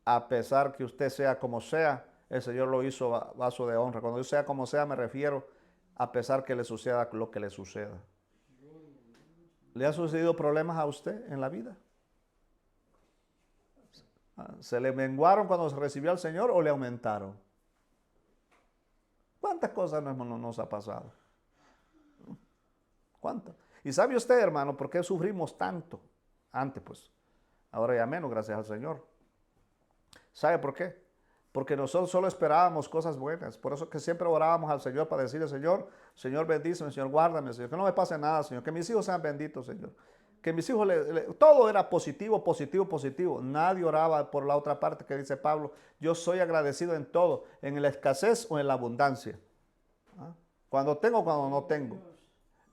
Speaker 1: A pesar que usted sea como sea, el Señor lo hizo vaso de honra. Cuando yo sea como sea, me refiero a pesar que le suceda lo que le suceda. ¿Le han sucedido problemas a usted en la vida? ¿Se le menguaron cuando se recibió al Señor o le aumentaron? ¿Cuántas cosas nos ha pasado? ¿Cuántas? Y sabe usted, hermano, por qué sufrimos tanto antes, pues. Ahora ya menos, gracias al Señor. ¿Sabe por qué? Porque nosotros solo esperábamos cosas buenas. Por eso que siempre orábamos al Señor para decirle, Señor, Señor bendíceme, Señor guárdame, Señor, que no me pase nada, Señor, que mis hijos sean benditos, Señor. que mis hijos, todo era positivo, positivo, positivo. Nadie oraba por la otra parte que dice Pablo, yo soy agradecido en todo, en la escasez o en la abundancia. ¿Ah? Cuando tengo, cuando no tengo.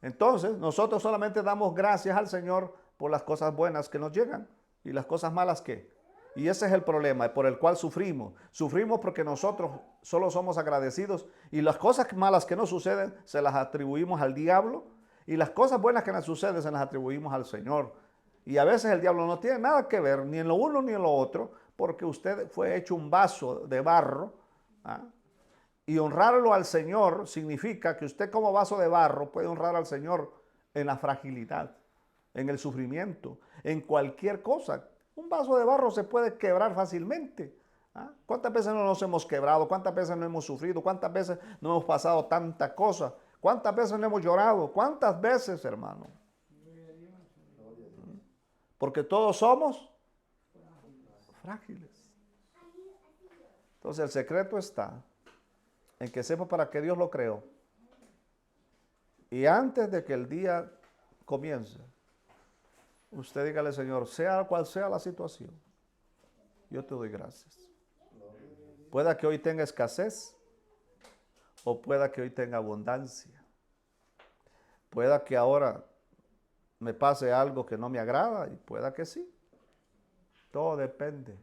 Speaker 1: Entonces, nosotros solamente damos gracias al Señor por las cosas buenas que nos llegan y las cosas malas que. Y ese es el problema por el cual sufrimos. Sufrimos porque nosotros solo somos agradecidos y las cosas malas que nos suceden se las atribuimos al diablo y las cosas buenas que nos suceden se las atribuimos al Señor. Y a veces el diablo no tiene nada que ver ni en lo uno ni en lo otro porque usted fue hecho un vaso de barro. ¿Ah? Y honrarlo al Señor significa que usted como vaso de barro puede honrar al Señor en la fragilidad, en el sufrimiento, en cualquier cosa. Un vaso de barro se puede quebrar fácilmente. ¿Ah? ¿Cuántas veces no nos hemos quebrado? ¿Cuántas veces no hemos sufrido? ¿Cuántas veces no hemos pasado tanta cosa? ¿Cuántas veces no hemos llorado? ¿Cuántas veces, hermano? Porque todos somos frágiles. Entonces el secreto está en que sepa para qué Dios lo creó. Y antes de que el día comience, usted dígale, Señor, sea cual sea la situación, yo te doy gracias. Pueda que hoy tenga escasez o pueda que hoy tenga abundancia. Pueda que ahora me pase algo que no me agrada y pueda que sí. Todo depende.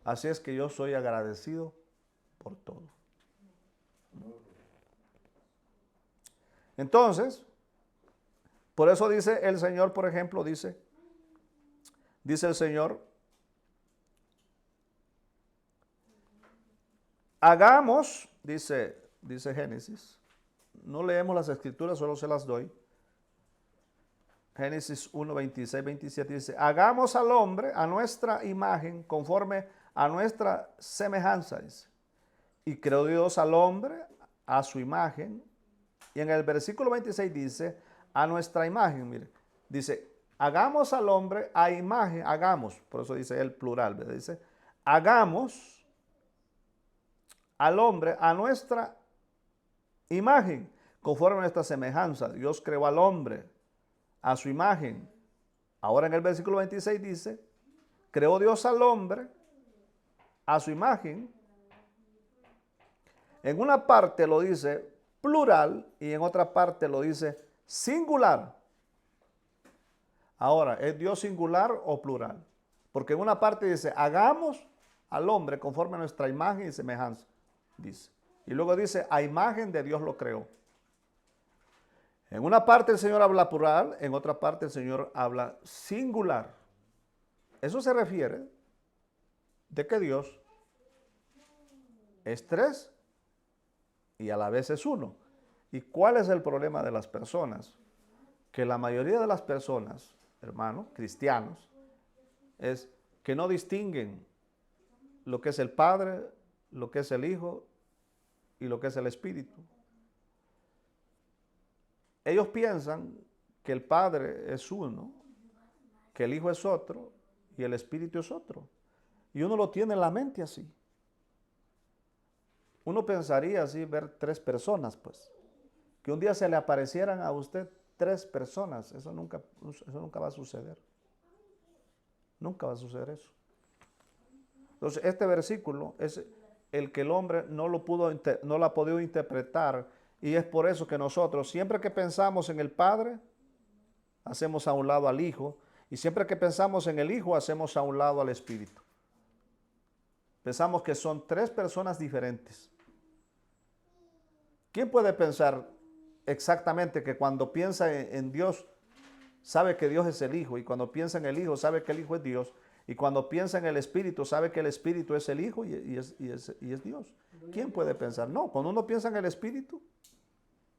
Speaker 1: Así es que yo soy agradecido por todo. Entonces, por eso dice el Señor, por ejemplo, dice el Señor, hagamos, dice Génesis, no leemos las escrituras, solo se las doy. Génesis 1, 26, 27 dice, hagamos al hombre a nuestra imagen, conforme a nuestra semejanza, dice. Y creó Dios al hombre a su imagen. Y en el versículo 26 dice, a nuestra imagen, mire, dice, hagamos al hombre a imagen, hagamos, por eso dice el plural, ¿verdad? Dice, hagamos al hombre a nuestra imagen, conforme a nuestra semejanza. Dios creó al hombre a su imagen. Ahora en el versículo 26 dice, creó Dios al hombre a su imagen. En una parte lo dice plural y en otra parte lo dice singular. Ahora, ¿es Dios singular o plural? Porque en una parte dice, hagamos al hombre conforme a nuestra imagen y semejanza, dice. Y luego dice, a imagen de Dios lo creó. En una parte el Señor habla plural, en otra parte el Señor habla singular. Eso se refiere de que Dios es tres y a la vez es uno. ¿Y cuál es el problema de las personas? Que la mayoría de las personas, hermanos, cristianos, es que no distinguen lo que es el Padre, lo que es el Hijo y lo que es el Espíritu. Ellos piensan que el Padre es uno, que el Hijo es otro y el Espíritu es otro. Y uno lo tiene en la mente así. Uno pensaría así, ver tres personas, pues. Que un día se le aparecieran a usted tres personas. Eso nunca va a suceder. Nunca va a suceder eso. Entonces, este versículo es el que el hombre no lo ha podido interpretar. Y es por eso que nosotros, siempre que pensamos en el Padre, hacemos a un lado al Hijo. Y siempre que pensamos en el Hijo, hacemos a un lado al Espíritu. Pensamos que son tres personas diferentes. ¿Quién puede pensar exactamente que cuando piensa en Dios, sabe que Dios es el Hijo? Y cuando piensa en el Hijo, sabe que el Hijo es Dios. Y cuando piensa en el Espíritu, sabe que el Espíritu es el Hijo y es Dios. ¿Quién puede pensar? No, cuando uno piensa en el Espíritu,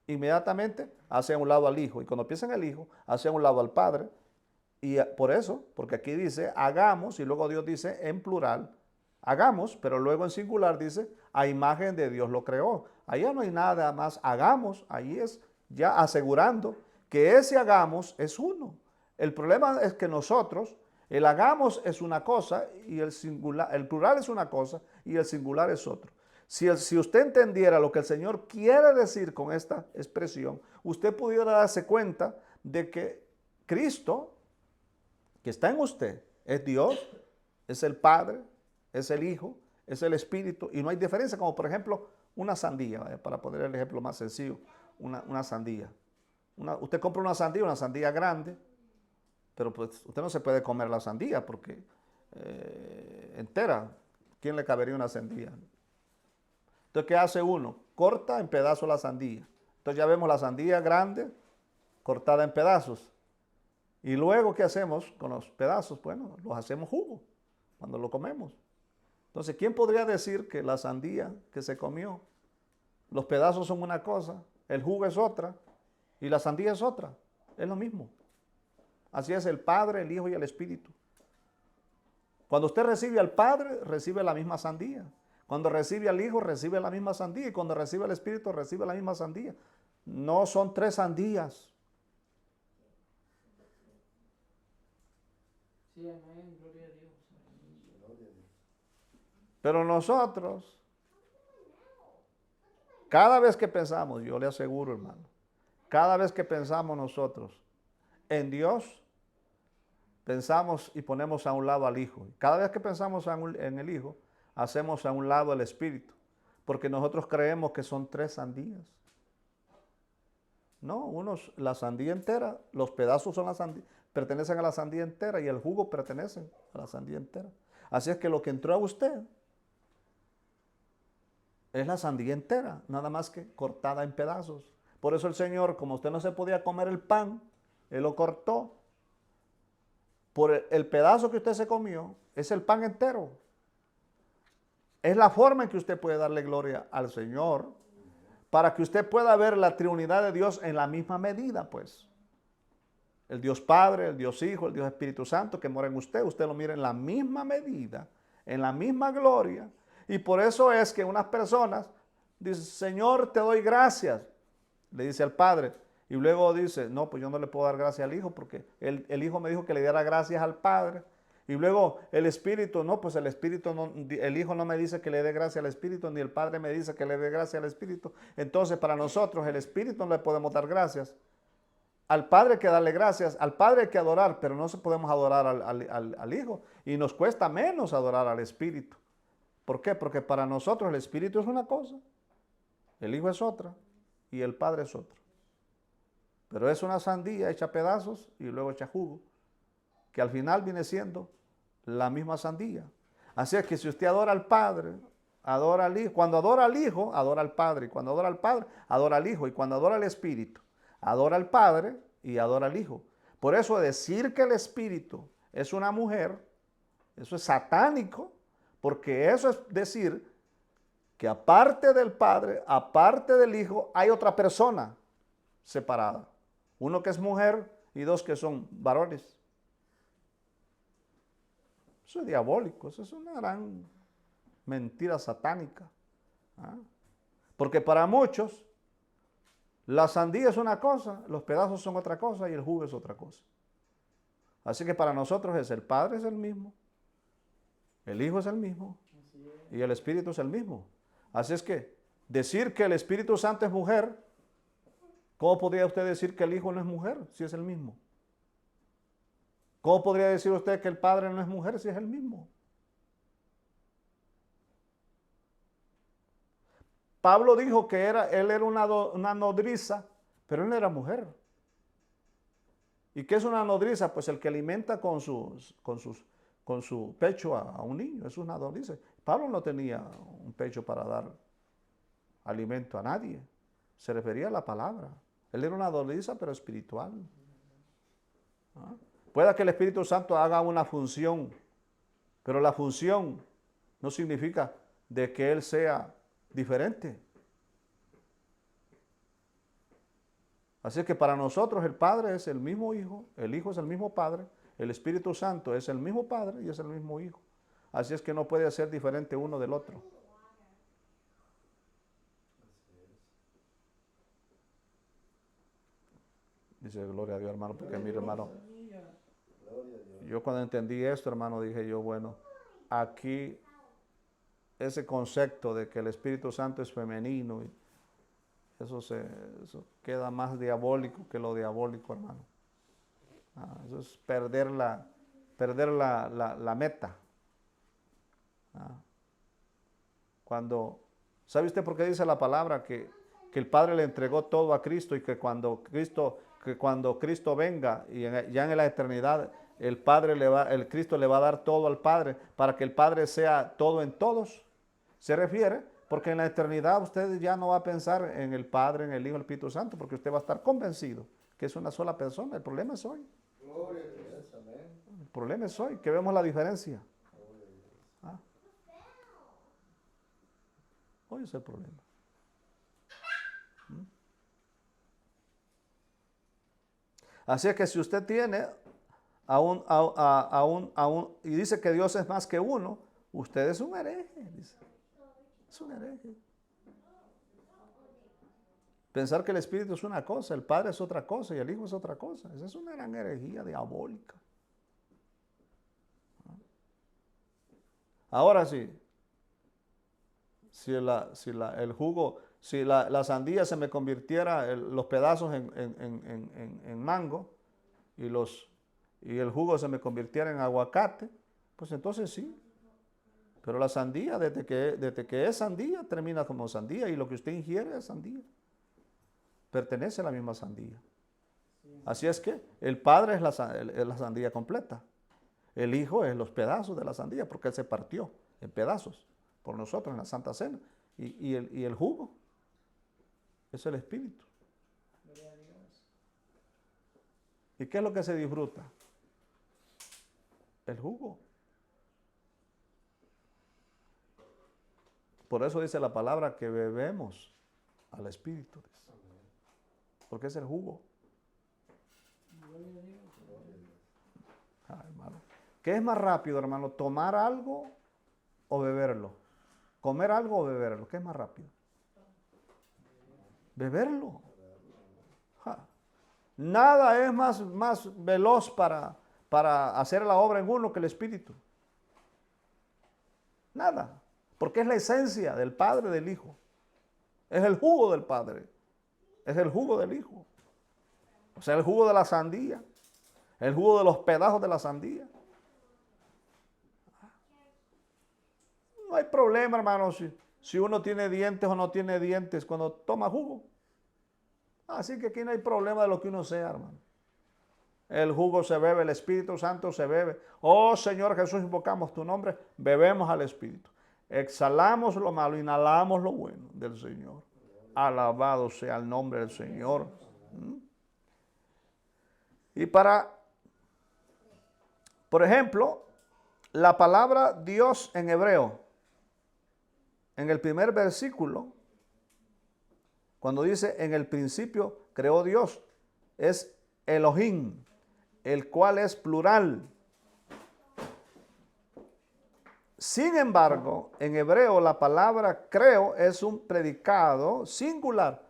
Speaker 1: inmediatamente hace a un lado al Hijo. Y cuando piensa en el Hijo, hace a un lado al Padre. Y por eso, porque aquí dice, hagamos, y luego Dios dice en plural, hagamos, pero luego en singular dice, a imagen de Dios lo creó. Allá no hay nada más, hagamos, ahí es ya asegurando que ese hagamos es uno. El problema es que nosotros, el hagamos es una cosa y el plural es una cosa y el singular es otro. Si usted entendiera lo que el Señor quiere decir con esta expresión, usted pudiera darse cuenta de que Cristo que está en usted es Dios, es el Padre, es el Hijo, es el Espíritu, y no hay diferencia, como por ejemplo una sandía, ¿vale? Para poner el ejemplo más sencillo, una sandía. Usted compra una sandía grande, pero pues usted no se puede comer la sandía porque entera, ¿quién le cabería una sandía? Entonces, ¿qué hace uno? Corta en pedazos la sandía. Entonces ya vemos la sandía grande, cortada en pedazos. Y luego, ¿qué hacemos con los pedazos? Bueno, los hacemos jugo cuando lo comemos. Entonces, ¿quién podría decir que la sandía que se comió, los pedazos son una cosa, el jugo es otra y la sandía es otra? Es lo mismo. Así es el Padre, el Hijo y el Espíritu. Cuando usted recibe al Padre, recibe la misma sandía. Cuando recibe al Hijo, recibe la misma sandía. Y cuando recibe al Espíritu, recibe la misma sandía. No son tres sandías.
Speaker 3: Sí, amén, gloria a Dios.
Speaker 1: Pero nosotros, cada vez que pensamos, yo le aseguro, hermano, cada vez que pensamos nosotros en Dios, pensamos y ponemos a un lado al Hijo. Cada vez que pensamos en el Hijo, hacemos a un lado el Espíritu, porque nosotros creemos que son tres sandías. No, la sandía entera, los pedazos son la sandía, pertenecen a la sandía entera y el jugo pertenece a la sandía entera. Así es que lo que entró a usted es la sandía entera, nada más que cortada en pedazos. Por eso el Señor, como usted no se podía comer el pan, Él lo cortó. Por el pedazo que usted se comió, es el pan entero. Es la forma en que usted puede darle gloria al Señor, para que usted pueda ver la Trinidad de Dios en la misma medida, pues. El Dios Padre, el Dios Hijo, el Dios Espíritu Santo que mora en usted, usted lo mira en la misma medida, en la misma gloria. Y por eso es que unas personas dicen, Señor, te doy gracias, le dice al Padre. Y luego dice, no, pues yo no le puedo dar gracias al Hijo porque el Hijo me dijo que le diera gracias al Padre. Y luego el Espíritu, no, pues el Espíritu, no, el Hijo no me dice que le dé gracia al Espíritu, ni el Padre me dice que le dé gracia al Espíritu. Entonces para nosotros el Espíritu no le podemos dar gracias. Al Padre hay que darle gracias, al Padre hay que adorar, pero no se podemos adorar al Hijo. Y nos cuesta menos adorar al Espíritu. ¿Por qué? Porque para nosotros el Espíritu es una cosa, el Hijo es otra y el Padre es otra. Pero es una sandía hecha pedazos y luego hecha jugo, que al final viene siendo la misma sandía. Así es que si usted adora al Padre, adora al Hijo. Cuando adora al Hijo, adora al Padre. Y cuando adora al Padre, adora al Hijo. Y cuando adora al Espíritu, adora al Padre y adora al Hijo. Por eso decir que el Espíritu es una mujer, eso es satánico, porque eso es decir que aparte del Padre, aparte del Hijo, hay otra persona separada. Uno que es mujer y dos que son varones. Eso es diabólico, eso es una gran mentira satánica. ¿Ah? Porque para muchos, la sandía es una cosa, los pedazos son otra cosa y el jugo es otra cosa. Así que para nosotros el Padre es el mismo, el Hijo es el mismo y el Espíritu es el mismo. Así es que decir que el Espíritu Santo es mujer, ¿cómo podría usted decir que el Hijo no es mujer si es el mismo? ¿Cómo podría decir usted que el Padre no es mujer si es el mismo? Pablo dijo que él era una nodriza, pero él no era mujer. ¿Y qué es una nodriza? Pues el que alimenta con su pecho a un niño, es una nodriza. Pablo no tenía un pecho para dar alimento a nadie, se refería a la palabra. Él era una nodriza, pero espiritual. ¿Ah? Pueda que el Espíritu Santo haga una función, pero la función no significa de que Él sea diferente. Así que para nosotros el Padre es el mismo Hijo, el Hijo es el mismo Padre, el Espíritu Santo es el mismo Padre y es el mismo Hijo. Así es que no puede ser diferente uno del otro. Dice, gloria a Dios, hermano, porque mire, hermano, yo cuando entendí esto, hermano, dije yo, bueno, aquí ese concepto de que el Espíritu Santo es femenino, eso queda más diabólico que lo diabólico, hermano. Eso es perder perder la meta. ¿Sabe usted por qué dice la palabra que el Padre le entregó todo a Cristo y que cuando Cristo venga y ya en la eternidad el Cristo le va a dar todo al Padre para que el Padre sea todo en todos? Se refiere porque en la eternidad usted ya no va a pensar en el Padre, en el Hijo, en el Espíritu Santo, porque usted va a estar convencido que es una sola persona. El problema es hoy.
Speaker 2: Gloria a Dios. Amén.
Speaker 1: El problema es hoy, que vemos la diferencia. Hoy es el problema. Así es que si usted tiene y dice que Dios es más que uno, usted es un hereje. Dice. Es un hereje. Pensar que el Espíritu es una cosa, el Padre es otra cosa y el Hijo es otra cosa. Esa es una gran herejía diabólica. Ahora sí, si el jugo, si la sandía se me convirtiera, los pedazos en mango y el jugo se me convirtiera en aguacate, pues entonces sí. Pero la sandía, desde que es sandía, termina como sandía y lo que usted ingiere es sandía. Pertenece a la misma sandía. Así es que el Padre es la sandía completa. El Hijo es los pedazos de la sandía porque Él se partió en pedazos por nosotros en la Santa Cena. Y el jugo es el Espíritu. ¿Y qué es lo que se disfruta? El jugo. Por eso dice la palabra que bebemos al Espíritu. Porque es el jugo. Hermano. ¿Qué es más rápido, hermano? ¿Tomar algo o beberlo? ¿Comer algo o beberlo? ¿Qué es más rápido? Beberlo. Nada es más veloz para hacer la obra en uno que el Espíritu. Nada. Porque es la esencia del Padre y del Hijo. Es el jugo del Padre. Es el jugo del Hijo. O sea, el jugo de la sandía. El jugo de los pedazos de la sandía. No hay problema, hermano, si uno tiene dientes o no tiene dientes cuando toma jugo. Así que aquí no hay problema de lo que uno sea, hermano. El jugo se bebe, el Espíritu Santo se bebe. Oh Señor Jesús, invocamos tu nombre, bebemos al Espíritu. Exhalamos lo malo, inhalamos lo bueno del Señor. Alabado sea el nombre del Señor. Y por ejemplo, la palabra Dios en hebreo, en el primer versículo, cuando dice en el principio creó Dios, es Elohim, el cual es plural. Sin embargo, en hebreo la palabra creo es un predicado singular.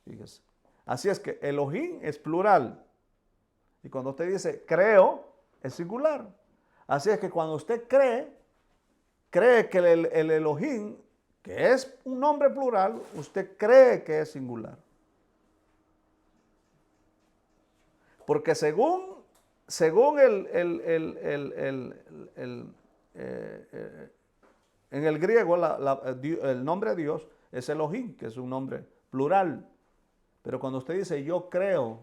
Speaker 1: Fíjese. Así es que Elohim es plural. Y cuando usted dice creo, es singular. Así es que cuando usted cree que el Elohim, que es un nombre plural, usted cree que es singular. Porque según en el griego, el nombre de Dios es Elohim, que es un nombre plural. Pero cuando usted dice yo creo,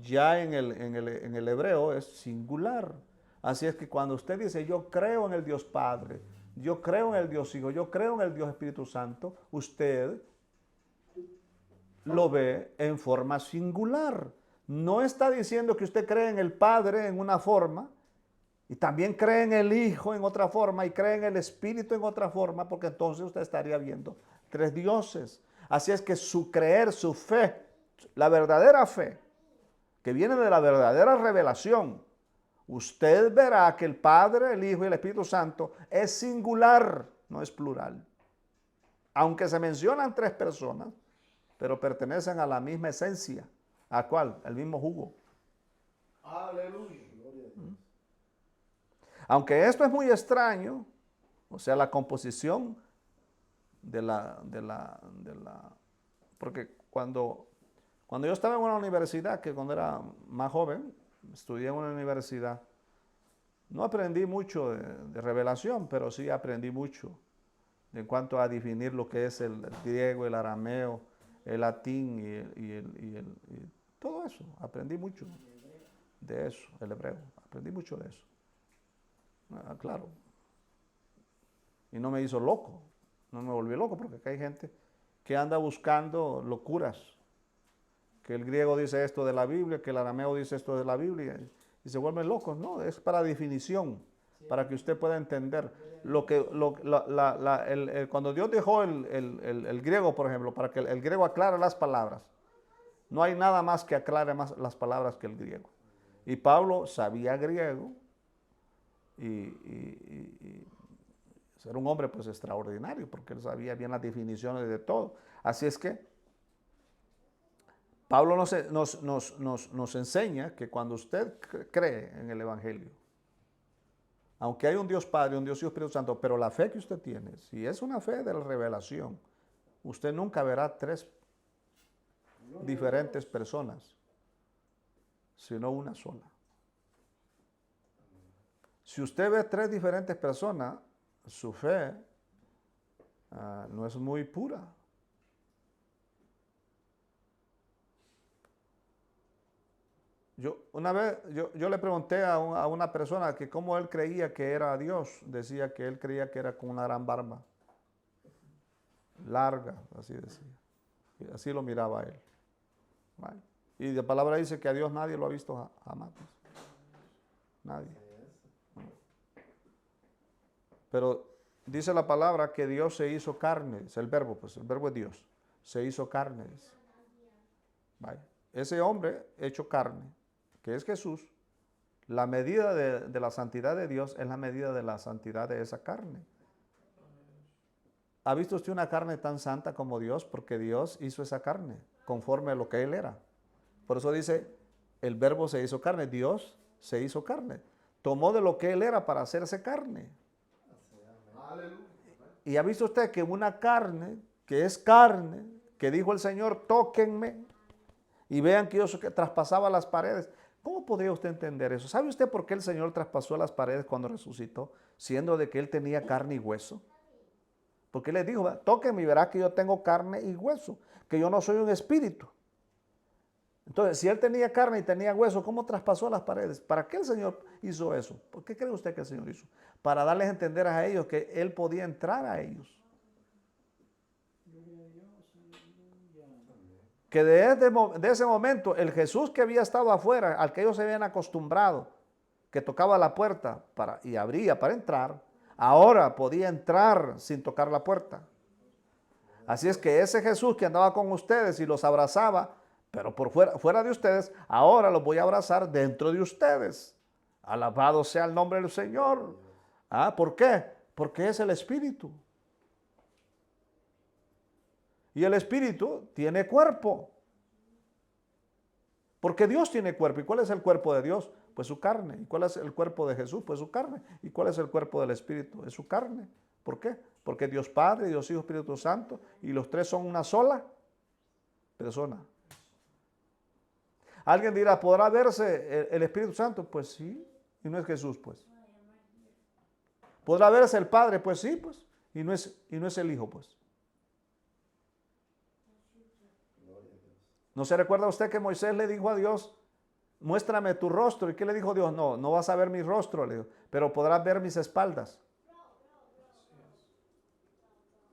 Speaker 1: ya en el hebreo es singular. Así es que cuando usted dice yo creo en el Dios Padre, yo creo en el Dios Hijo, yo creo en el Dios Espíritu Santo, usted lo ve en forma singular. No está diciendo que usted cree en el Padre en una forma y también cree en el Hijo en otra forma y cree en el Espíritu en otra forma, porque entonces usted estaría viendo tres dioses. Así es que su creer, su fe, la verdadera fe, que viene de la verdadera revelación, usted verá que el Padre, el Hijo y el Espíritu Santo es singular, no es plural. Aunque se mencionan tres personas, pero pertenecen a la misma esencia. ¿A cuál? El mismo jugo.
Speaker 2: Aleluya.
Speaker 1: Aunque esto es muy extraño, o sea, la composición porque cuando yo estaba en una universidad, que cuando era más joven, estudié en una universidad, No aprendí mucho de revelación, pero sí aprendí mucho en cuanto a definir lo que es el griego, el arameo, el latín y todo eso. Aprendí mucho de eso, el hebreo. Aprendí mucho de eso. Claro. Y no me hizo loco, no me volví loco, porque acá hay gente que anda buscando locuras. Que el griego dice esto de la Biblia, que el arameo dice esto de la Biblia, y se vuelven locos. No, es para definición, para que usted pueda entender. Cuando Dios dejó el griego, por ejemplo, para que el griego aclare las palabras, no hay nada más que aclare más las palabras que el griego. Y Pablo sabía griego y era un hombre pues extraordinario, porque él sabía bien las definiciones de todo. Así es que Pablo nos enseña que cuando usted cree en el Evangelio, aunque hay un Dios Padre, un Dios Hijo, Espíritu Santo, pero la fe que usted tiene, si es una fe de la revelación, usted nunca verá tres diferentes personas, sino una sola. Si usted ve tres diferentes personas, su fe no es muy pura. Una vez yo le pregunté a una persona que cómo él creía que era Dios. Decía que él creía que era con una gran barba. Larga, así decía. Y así lo miraba él. ¿Vale? Y la palabra dice que a Dios nadie lo ha visto jamás. Nadie. Pero dice la palabra que Dios se hizo carne. Es el verbo, pues el verbo es Dios. Se hizo carne. ¿Vale? Ese hombre hecho carne, que es Jesús, la medida de la santidad de Dios es la medida de la santidad de esa carne. ¿Ha visto usted una carne tan santa como Dios? Porque Dios hizo esa carne conforme a lo que Él era. Por eso dice, el verbo se hizo carne, Dios se hizo carne. Tomó de lo que Él era para hacerse carne. Y ha visto usted que una carne, que es carne, que dijo el Señor, tóquenme y vean que yo traspasaba las paredes. ¿Cómo podría usted entender eso? ¿Sabe usted por qué el Señor traspasó las paredes cuando resucitó? Siendo de que Él tenía carne y hueso. Porque Él les dijo, tóquenme y verá que yo tengo carne y hueso, que yo no soy un espíritu. Entonces, si Él tenía carne y tenía hueso, ¿cómo traspasó las paredes? ¿Para qué el Señor hizo eso? ¿Por qué cree usted que el Señor hizo? Para darles a entender a ellos que Él podía entrar a ellos. Que de ese momento, el Jesús que había estado afuera, al que ellos se habían acostumbrado, que tocaba la puerta y abría para entrar, ahora podía entrar sin tocar la puerta. Así es que ese Jesús que andaba con ustedes y los abrazaba, pero por fuera de ustedes, ahora los voy a abrazar dentro de ustedes. Alabado sea el nombre del Señor. ¿Por qué? Porque es el Espíritu. Y el Espíritu tiene cuerpo. Porque Dios tiene cuerpo. ¿Y cuál es el cuerpo de Dios? Pues su carne. ¿Y cuál es el cuerpo de Jesús? Pues su carne. ¿Y cuál es el cuerpo del Espíritu? Es su carne. ¿Por qué? Porque Dios Padre, Dios Hijo, Espíritu Santo, y los tres son una sola persona. Alguien dirá, ¿podrá verse el Espíritu Santo? Pues sí, y no es Jesús, pues. ¿Podrá verse el Padre? Pues sí, pues, y no es el Hijo, pues. ¿No se recuerda usted que Moisés le dijo a Dios, muéstrame tu rostro? ¿Y qué le dijo Dios? No, no vas a ver mi rostro, le dijo, pero podrás ver mis espaldas.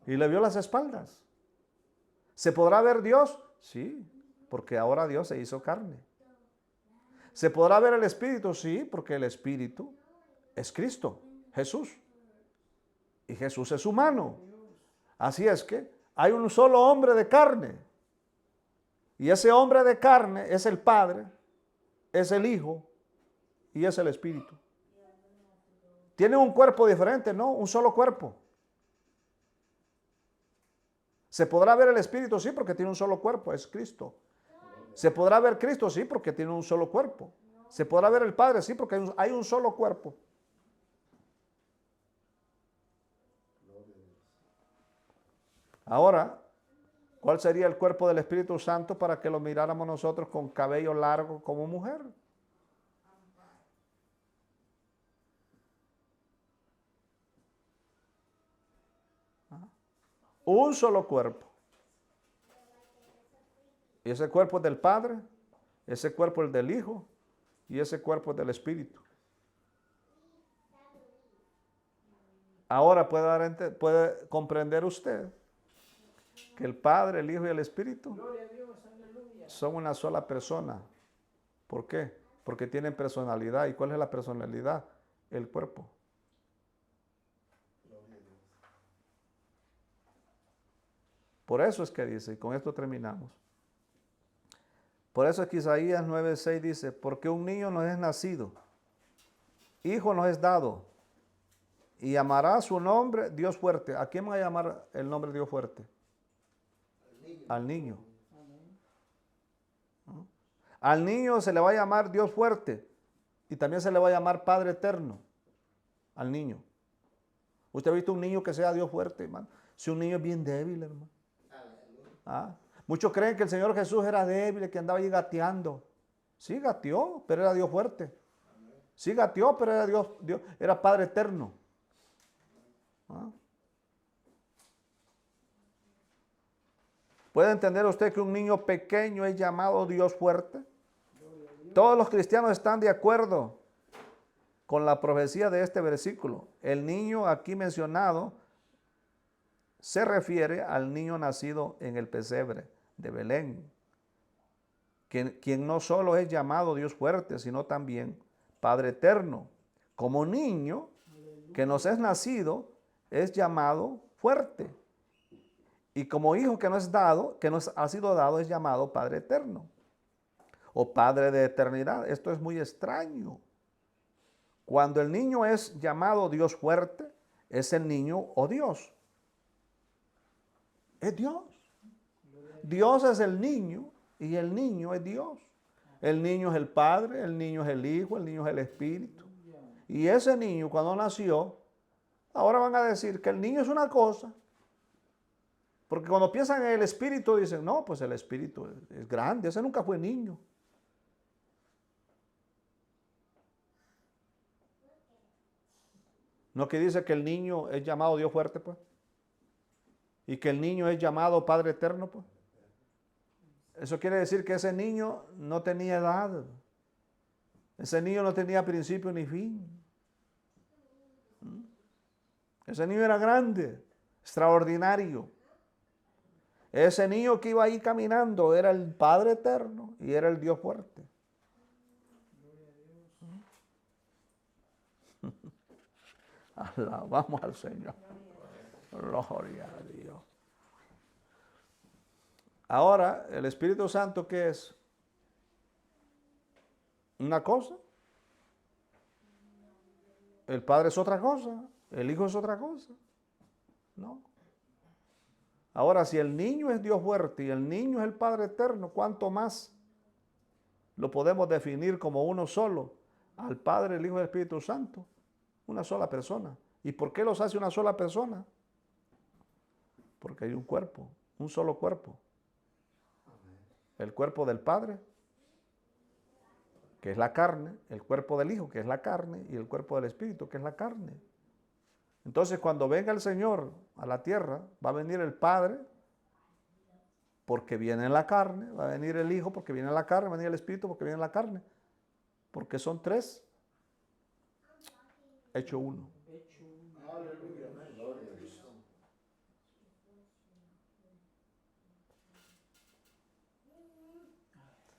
Speaker 1: Y le vio las espaldas. ¿Se podrá ver Dios? Sí, porque ahora Dios se hizo carne. ¿Se podrá ver el Espíritu? Sí, porque el Espíritu es Cristo, Jesús. Y Jesús es humano. Así es que hay un solo hombre de carne. Y ese hombre de carne es el Padre, es el Hijo y es el Espíritu. ¿Tiene un cuerpo diferente? No, un solo cuerpo. ¿Se podrá ver el Espíritu? Sí, porque tiene un solo cuerpo, es Cristo. ¿Se podrá ver Cristo? Sí, porque tiene un solo cuerpo. ¿Se podrá ver el Padre? Sí, porque hay un solo cuerpo. Ahora, ¿cuál sería el cuerpo del Espíritu Santo para que lo miráramos nosotros con cabello largo como mujer? Un solo cuerpo. Y ese cuerpo es del Padre, ese cuerpo es del Hijo y ese cuerpo es del Espíritu. Ahora puede comprender usted que el Padre, el Hijo y el Espíritu
Speaker 3: Gloria a Dios, aleluya.
Speaker 1: son una sola persona. ¿Por qué? Porque tienen personalidad. ¿Y cuál es la personalidad? El cuerpo. Por eso es que dice, y con esto terminamos. Por eso es que Isaías 9:6 dice, porque un niño nos es nacido, hijo nos es dado, y llamará su nombre Dios fuerte. ¿A quién va a llamar el nombre Dios fuerte? Al niño. ¿No? Al niño se le va a llamar Dios fuerte y también se le va a llamar Padre eterno al niño. ¿Usted ha visto un niño que sea Dios fuerte, hermano? Si un niño es bien débil, hermano. ¿Ah? Muchos creen que el Señor Jesús era débil, que andaba ahí gateando. Sí, gateó, pero era Dios fuerte. Sí, gateó, pero era Dios, era Padre eterno. ¿Ah? ¿Puede entender usted que un niño pequeño es llamado Dios fuerte? Todos los cristianos están de acuerdo con la profecía de este versículo. El niño aquí mencionado se refiere al niño nacido en el pesebre de Belén, quien no solo es llamado Dios fuerte, sino también Padre eterno. Como niño que nos es nacido, es llamado fuerte. Y como hijo que nos ha sido dado, es llamado Padre eterno o Padre de eternidad. Esto es muy extraño. Cuando el niño es llamado Dios fuerte, es el niño o Dios. Es Dios. Dios es el niño y el niño es Dios. El niño es el Padre, el niño es el Hijo, el niño es el Espíritu. Y ese niño cuando nació, ahora van a decir que el niño es una cosa. Porque cuando piensan en el Espíritu dicen, no, pues el Espíritu es grande, ese nunca fue niño. ¿No que dice que el niño es llamado Dios fuerte, pues? Y que el niño es llamado Padre eterno, pues. Eso quiere decir que ese niño no tenía edad. Ese niño no tenía principio ni fin. Ese niño era grande, extraordinario. Ese niño que iba ahí caminando era el Padre eterno y era el Dios fuerte. Alabamos al Señor. Gloria a Dios. Ahora, el Espíritu Santo, ¿qué es? Una cosa. El Padre es otra cosa. El Hijo es otra cosa. No. Ahora, si el niño es Dios fuerte y el niño es el Padre eterno, ¿cuánto más lo podemos definir como uno solo? Al Padre, el Hijo y el Espíritu Santo. Una sola persona. ¿Y por qué los hace una sola persona? Porque hay un cuerpo, un solo cuerpo. El cuerpo del Padre, que es la carne, el cuerpo del Hijo, que es la carne, y el cuerpo del Espíritu, que es la carne. Entonces, cuando venga el Señor a la tierra, va a venir el Padre, porque viene en la carne, va a venir el Hijo, porque viene en la carne, va a venir el Espíritu, porque viene en la carne. Porque son tres, hecho uno.
Speaker 2: Aleluya. Gloria a Dios.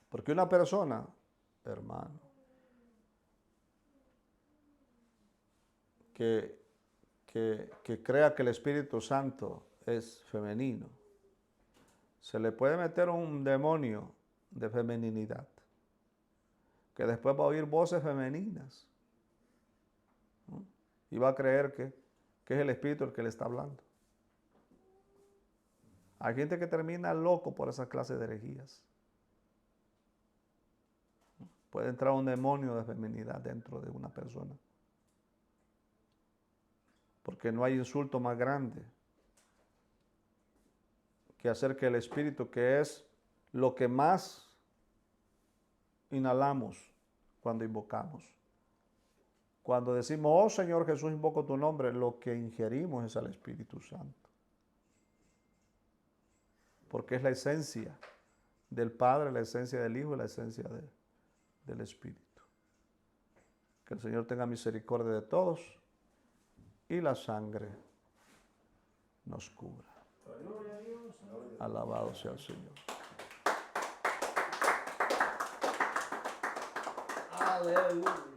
Speaker 1: Porque una persona, hermano, que crea que el Espíritu Santo es femenino, se le puede meter un demonio de femeninidad, que después va a oír voces femeninas, ¿no? Y va a creer que es el Espíritu el que le está hablando. Hay gente que termina loco por esa clase de herejías. Puede entrar un demonio de feminidad dentro de una persona. Porque no hay insulto más grande que hacer que el Espíritu, que es lo que más inhalamos cuando invocamos. Cuando decimos, oh Señor Jesús, invoco tu nombre, lo que ingerimos es al Espíritu Santo. porque es la esencia del Padre, la esencia del Hijo y la esencia del Espíritu. Que el Señor tenga misericordia de todos y la sangre nos cubra.
Speaker 2: Gloria a Dios.
Speaker 1: Alabado sea el Señor.
Speaker 2: Aleluya.